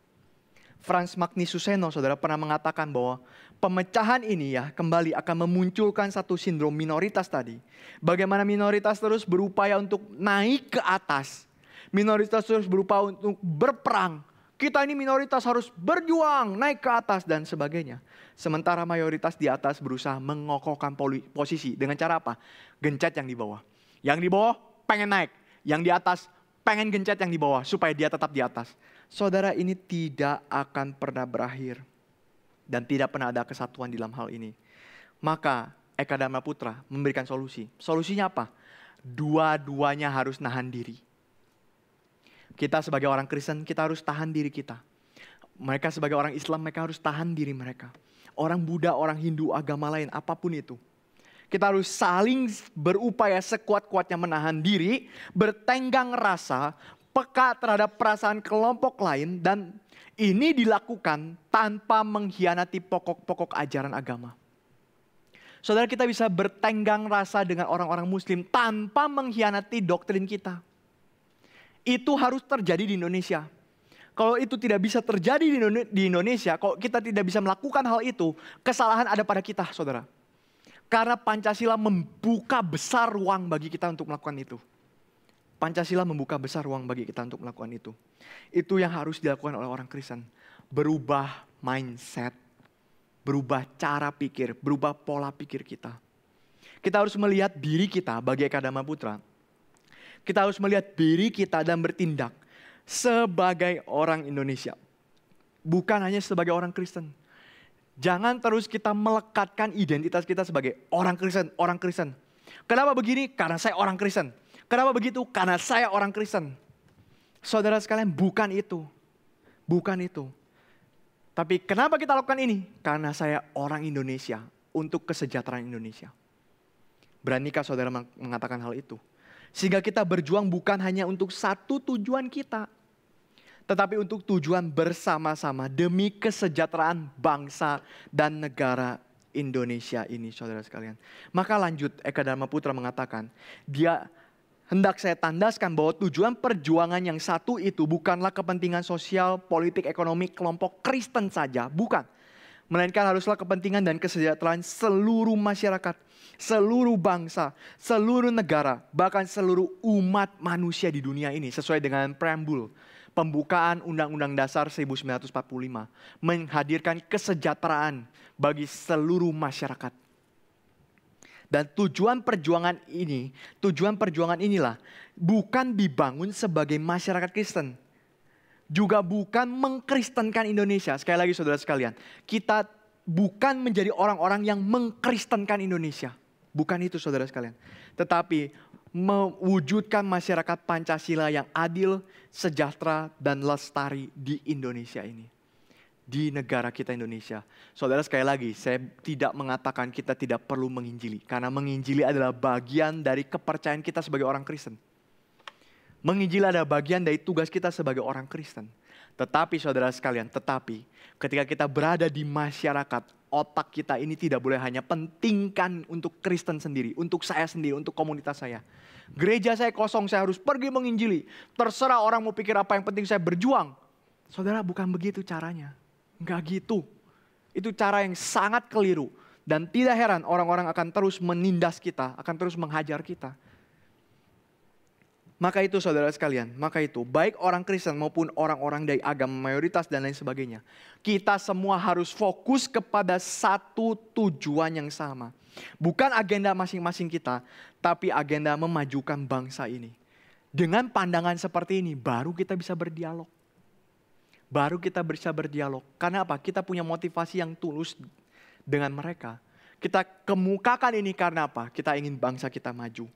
Frans Magnisuseno saudara pernah mengatakan bahwa pemecahan ini ya kembali akan memunculkan satu sindrom minoritas tadi. Bagaimana minoritas terus berupaya untuk naik ke atas. Minoritas terus berupaya untuk berperang. Kita ini minoritas harus berjuang naik ke atas dan sebagainya. Sementara mayoritas di atas berusaha mengokohkan posisi dengan cara apa? Gencet yang di bawah. Yang di bawah pengen naik. Yang di atas pengen gencet yang di bawah supaya dia tetap di atas. Saudara, ini tidak akan pernah berakhir. Dan tidak pernah ada kesatuan di dalam hal ini. Maka Eka Dharma Putra memberikan solusi. Solusinya apa? Dua-duanya harus nahan diri. Kita sebagai orang Kristen, kita harus tahan diri kita. Mereka sebagai orang Islam, mereka harus tahan diri mereka. Orang Buddha, orang Hindu, agama lain, apapun itu. Kita harus saling berupaya sekuat-kuatnya menahan diri, bertenggang rasa, peka terhadap perasaan kelompok lain, dan ini dilakukan tanpa mengkhianati pokok-pokok ajaran agama. Saudara, kita bisa bertenggang rasa dengan orang-orang Muslim tanpa mengkhianati doktrin kita. Itu harus terjadi di Indonesia. Kalau itu tidak bisa terjadi di Indonesia, kalau kita tidak bisa melakukan hal itu, kesalahan ada pada kita, saudara. Karena Pancasila membuka besar ruang bagi kita untuk melakukan itu. Pancasila membuka besar ruang bagi kita untuk melakukan itu. Itu yang harus dilakukan oleh orang Kristen. Berubah mindset, berubah cara pikir, berubah pola pikir kita. Kita harus melihat diri kita bagi Eka Dharma Putra. Kita harus melihat diri kita dan bertindak sebagai orang Indonesia. Bukan hanya sebagai orang Kristen. Jangan terus kita melekatkan identitas kita sebagai orang Kristen, orang Kristen. Kenapa begini? Karena saya orang Kristen. Kenapa begitu? Karena saya orang Kristen. Saudara sekalian, bukan itu. Bukan itu. Tapi kenapa kita lakukan ini? Karena saya orang Indonesia, untuk kesejahteraan Indonesia. Beranikah saudara mengatakan hal itu? Sehingga kita berjuang bukan hanya untuk satu tujuan kita, tetapi untuk tujuan bersama-sama demi kesejahteraan bangsa dan negara Indonesia ini, saudara sekalian. Maka lanjut, Eka Dharma Putra mengatakan, dia hendak saya tandaskan bahwa tujuan perjuangan yang satu itu bukanlah kepentingan sosial, politik, ekonomi, kelompok Kristen saja, bukan. Melainkan haruslah kepentingan dan kesejahteraan seluruh masyarakat, seluruh bangsa, seluruh negara, bahkan seluruh umat manusia di dunia ini, sesuai dengan preambul pembukaan Undang-Undang Dasar 1945, menghadirkan kesejahteraan bagi seluruh masyarakat. Dan tujuan perjuangan inilah bukan dibangun sebagai masyarakat Kristen. Juga bukan mengkristenkan Indonesia. Sekali lagi saudara sekalian, kita bukan menjadi orang-orang yang mengkristenkan Indonesia. Bukan itu saudara sekalian. Tetapi mewujudkan masyarakat Pancasila yang adil, sejahtera, dan lestari di Indonesia ini. Di negara kita Indonesia. Saudara, sekali lagi, saya tidak mengatakan kita tidak perlu menginjili. Karena menginjili adalah bagian dari kepercayaan kita sebagai orang Kristen. Menginjili adalah bagian dari tugas kita sebagai orang Kristen. Tetapi saudara sekalian, ketika kita berada di masyarakat, otak kita ini tidak boleh hanya pentingkan untuk Kristen sendiri, untuk saya sendiri, untuk komunitas saya. Gereja saya kosong, saya harus pergi menginjili. Terserah orang mau pikir apa, yang penting saya berjuang. Saudara, bukan begitu caranya. Enggak gitu. Itu cara yang sangat keliru. Dan tidak heran orang-orang akan terus menindas kita, akan terus menghajar kita. Maka itu saudara sekalian, baik orang Kristen maupun orang-orang dari agama mayoritas dan lain sebagainya. Kita semua harus fokus kepada satu tujuan yang sama. Bukan agenda masing-masing kita, tapi agenda memajukan bangsa ini. Dengan pandangan seperti ini, baru kita bisa berdialog. Karena apa? Kita punya motivasi yang tulus dengan mereka. Kita kemukakan ini karena apa? Kita ingin bangsa kita maju.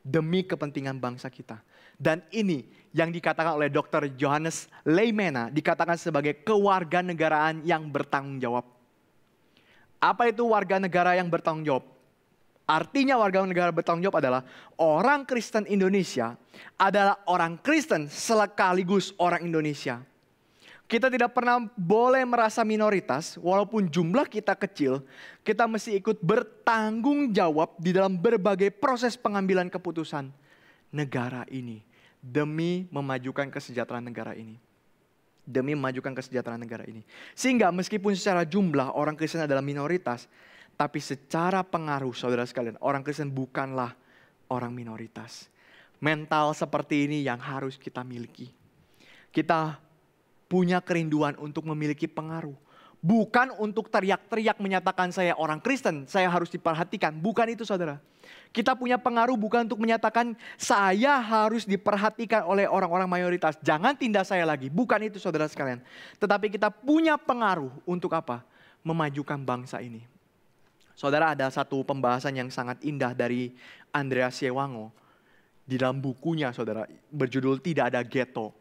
Demi kepentingan bangsa kita. Dan ini yang dikatakan oleh Dr. Johannes Leymena, dikatakan sebagai kewarganegaraan yang bertanggung jawab. Apa itu warga negara yang bertanggung jawab? Artinya warga negara bertanggung jawab adalah orang Kristen Indonesia adalah orang Kristen sekaligus orang Indonesia. Kita tidak pernah boleh merasa minoritas, walaupun jumlah kita kecil, kita mesti ikut bertanggung jawab di dalam berbagai proses pengambilan keputusan negara ini. Demi memajukan kesejahteraan negara ini. Sehingga meskipun secara jumlah orang Kristen adalah minoritas, tapi secara pengaruh saudara sekalian, orang Kristen bukanlah orang minoritas. Mental seperti ini yang harus kita miliki. Kita punya kerinduan untuk memiliki pengaruh. Bukan untuk teriak-teriak menyatakan saya orang Kristen, saya harus diperhatikan. Bukan itu saudara. Kita punya pengaruh bukan untuk menyatakan saya harus diperhatikan oleh orang-orang mayoritas. Jangan tindak saya lagi. Bukan itu saudara sekalian. Tetapi kita punya pengaruh untuk apa? Memajukan bangsa ini. Saudara, ada satu pembahasan yang sangat indah dari Andreas Siewango. Di dalam bukunya saudara berjudul Tidak Ada Ghetto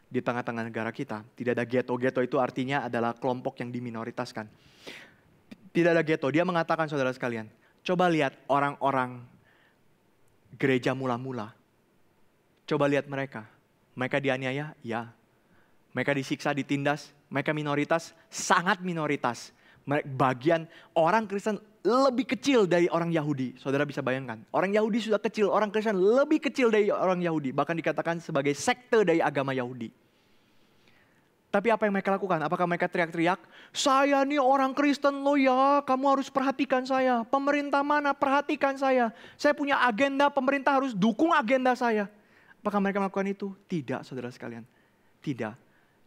di tengah-tengah negara kita. Tidak ada ghetto. Ghetto itu artinya adalah kelompok yang diminoritaskan. Tidak ada ghetto. Dia mengatakan saudara sekalian. Coba lihat orang-orang gereja mula-mula. Coba lihat mereka. Mereka dianiaya? Ya. Mereka disiksa, ditindas? Mereka minoritas? Sangat minoritas. Bagian orang Kristen lebih kecil dari orang Yahudi. Saudara bisa bayangkan. Orang Yahudi sudah kecil, orang Kristen lebih kecil dari orang Yahudi. Bahkan dikatakan sebagai sekte dari agama Yahudi. Tapi apa yang mereka lakukan? Apakah mereka teriak-teriak? Saya nih orang Kristen loh ya, kamu harus perhatikan saya. Pemerintah mana? Perhatikan saya. Saya punya agenda, pemerintah harus dukung agenda saya. Apakah mereka melakukan itu? Tidak, saudara sekalian. Tidak.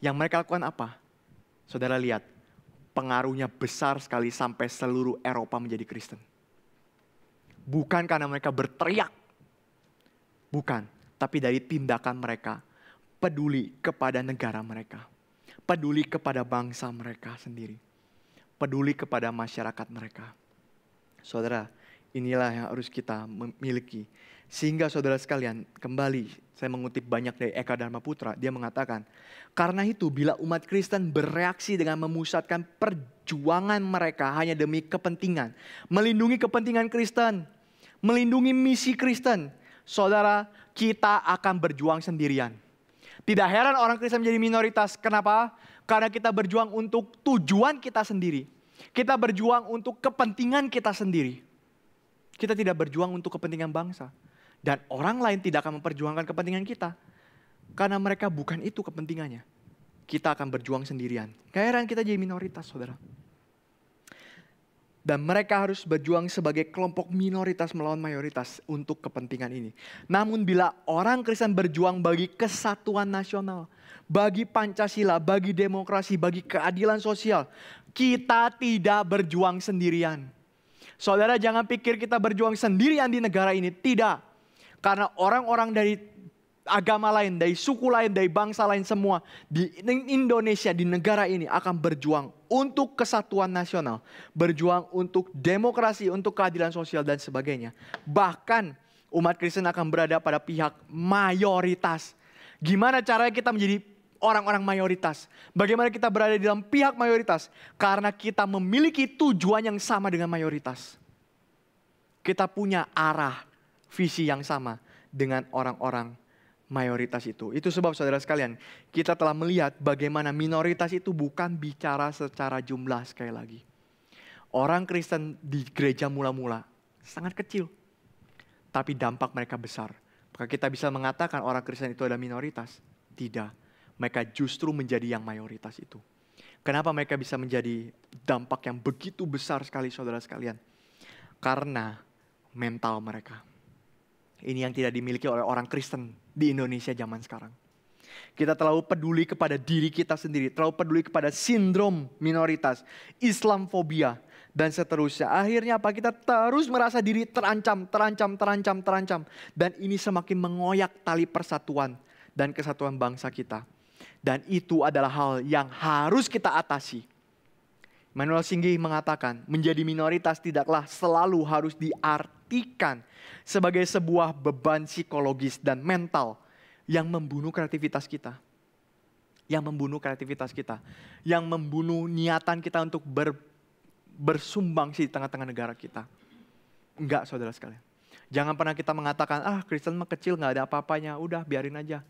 Yang mereka lakukan apa? Saudara lihat, pengaruhnya besar sekali sampai seluruh Eropa menjadi Kristen. Bukan karena mereka berteriak. Bukan, tapi dari tindakan mereka. Peduli kepada negara mereka. Peduli kepada bangsa mereka sendiri. Peduli kepada masyarakat mereka. Saudara, inilah yang harus kita miliki. Sehingga saudara sekalian, kembali saya mengutip banyak dari Eka Dharma Putra. Dia mengatakan, karena itu bila umat Kristen bereaksi dengan memusatkan perjuangan mereka hanya demi kepentingan. Melindungi kepentingan Kristen. Melindungi misi Kristen. Saudara, kita akan berjuang sendirian. Tidak heran orang Kristen menjadi minoritas. Kenapa? Karena kita berjuang untuk tujuan kita sendiri. Kita berjuang untuk kepentingan kita sendiri. Kita tidak berjuang untuk kepentingan bangsa. Dan orang lain tidak akan memperjuangkan kepentingan kita. Karena mereka bukan itu kepentingannya. Kita akan berjuang sendirian. Gak heran kita jadi minoritas, saudara. Dan mereka harus berjuang sebagai kelompok minoritas melawan mayoritas untuk kepentingan ini. Namun bila orang Kristen berjuang bagi kesatuan nasional, bagi Pancasila, bagi demokrasi, bagi keadilan sosial, kita tidak berjuang sendirian. Saudara, jangan pikir kita berjuang sendirian di negara ini. Tidak. Karena orang-orang dari agama lain, dari suku lain, dari bangsa lain semua di Indonesia, di negara ini akan berjuang untuk kesatuan nasional. Berjuang untuk demokrasi, untuk keadilan sosial dan sebagainya. Bahkan umat Kristen akan berada pada pihak mayoritas. Gimana caranya kita menjadi orang-orang mayoritas? Bagaimana kita berada di dalam pihak mayoritas? Karena kita memiliki tujuan yang sama dengan mayoritas. Kita punya arah, visi yang sama dengan orang-orang mayoritas itu. Itu sebab saudara sekalian, kita telah melihat bagaimana minoritas itu bukan bicara secara jumlah sekali lagi. Orang Kristen di gereja mula-mula sangat kecil. Tapi dampak mereka besar. Maka kita bisa mengatakan orang Kristen itu adalah minoritas? Tidak. Mereka justru menjadi yang mayoritas itu. Kenapa mereka bisa menjadi dampak yang begitu besar sekali saudara sekalian? Karena mental mereka. Ini yang tidak dimiliki oleh orang Kristen di Indonesia zaman sekarang. Kita terlalu peduli kepada diri kita sendiri. Terlalu peduli kepada sindrom minoritas. Islamfobia. Dan seterusnya. Akhirnya apa? Kita terus merasa diri terancam. Dan ini semakin mengoyak tali persatuan dan kesatuan bangsa kita. Dan itu adalah hal yang harus kita atasi. Manuel Singgi mengatakan, menjadi minoritas tidaklah selalu harus diartikan sebagai sebuah beban psikologis dan mental yang membunuh kreativitas kita. Yang membunuh kreativitas kita. Yang membunuh niatan kita untuk bersumbangsi di tengah-tengah negara kita. Enggak, saudara sekalian. Jangan pernah kita mengatakan, Kristen mah kecil gak ada apa-apanya, udah biarin aja.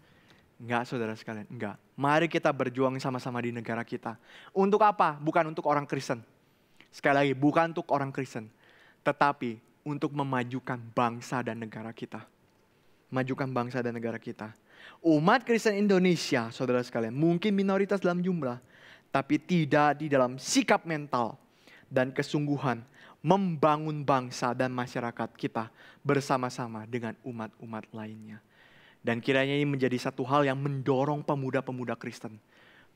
Enggak, saudara sekalian, enggak. Mari kita berjuang sama-sama di negara kita. Untuk apa? Bukan untuk orang Kristen. Sekali lagi, bukan untuk orang Kristen. Tetapi untuk memajukan bangsa dan negara kita. Majukan bangsa dan negara kita. Umat Kristen Indonesia, saudara sekalian, mungkin minoritas dalam jumlah. Tapi tidak di dalam sikap mental dan kesungguhan membangun bangsa dan masyarakat kita bersama-sama dengan umat-umat lainnya. Dan kiranya ini menjadi satu hal yang mendorong pemuda-pemuda Kristen.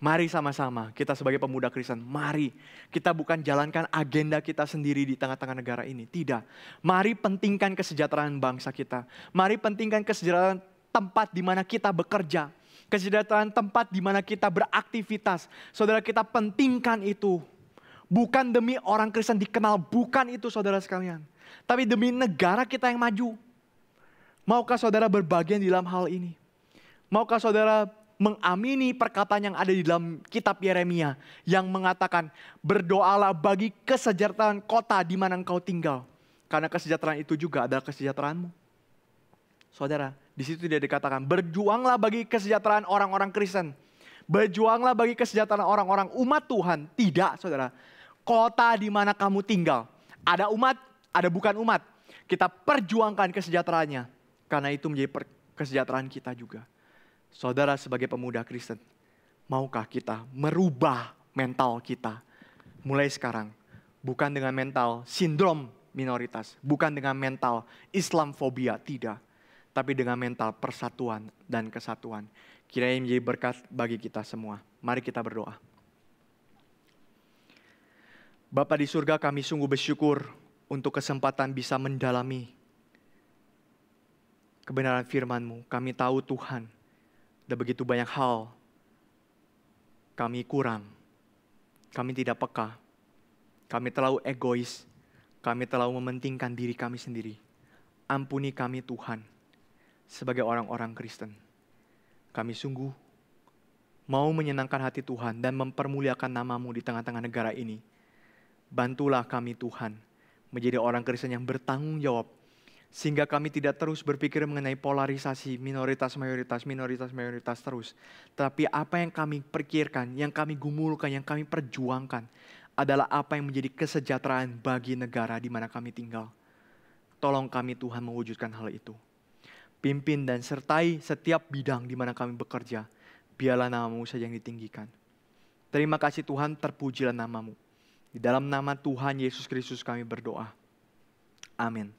Mari sama-sama kita sebagai pemuda Kristen, mari kita bukan jalankan agenda kita sendiri di tengah-tengah negara ini. Tidak. Mari pentingkan kesejahteraan bangsa kita. Mari pentingkan kesejahteraan tempat di mana kita bekerja. Kesejahteraan tempat di mana kita beraktivitas. Saudara, kita pentingkan itu. Bukan demi orang Kristen dikenal, bukan itu saudara sekalian. Tapi demi negara kita yang maju. Maukah saudara berbagian di dalam hal ini? Maukah saudara mengamini perkataan yang ada di dalam kitab Yeremia yang mengatakan, berdoalah bagi kesejahteraan kota di mana engkau tinggal, karena kesejahteraan itu juga adalah kesejahteraanmu. Saudara, di situ tidak dikatakan berjuanglah bagi kesejahteraan orang-orang Kristen, berjuanglah bagi kesejahteraan orang-orang umat Tuhan. Tidak, saudara. Kota di mana kamu tinggal, ada umat, ada bukan umat, kita perjuangkan kesejahteraannya, karena itu menjadi kesejahteraan kita juga. Saudara, sebagai pemuda Kristen, maukah kita merubah mental kita mulai sekarang? Bukan dengan mental sindrom minoritas, bukan dengan mental Islamfobia, tidak. Tapi dengan mental persatuan dan kesatuan. Kiranya menjadi berkat bagi kita semua. Mari kita berdoa. Bapa di surga, kami sungguh bersyukur untuk kesempatan bisa mendalami kebenaran firman-Mu. Kami tahu Tuhan, ada begitu banyak hal kami kurang, kami tidak peka, kami terlalu egois, kami terlalu mementingkan diri kami sendiri. Ampuni kami Tuhan, sebagai orang-orang Kristen. Kami sungguh mau menyenangkan hati Tuhan dan mempermuliakan nama-Mu di tengah-tengah negara ini. Bantulah kami Tuhan, menjadi orang Kristen yang bertanggung jawab, sehingga kami tidak terus berpikir mengenai polarisasi minoritas terus. Tapi apa yang kami pikirkan, yang kami gumulkan, yang kami perjuangkan adalah apa yang menjadi kesejahteraan bagi negara di mana kami tinggal. Tolong kami Tuhan mewujudkan hal itu. Pimpin dan sertai setiap bidang di mana kami bekerja. Biarlah nama-Mu saja yang ditinggikan. Terima kasih Tuhan, terpujilah nama-Mu. Di dalam nama Tuhan Yesus Kristus kami berdoa. Amin.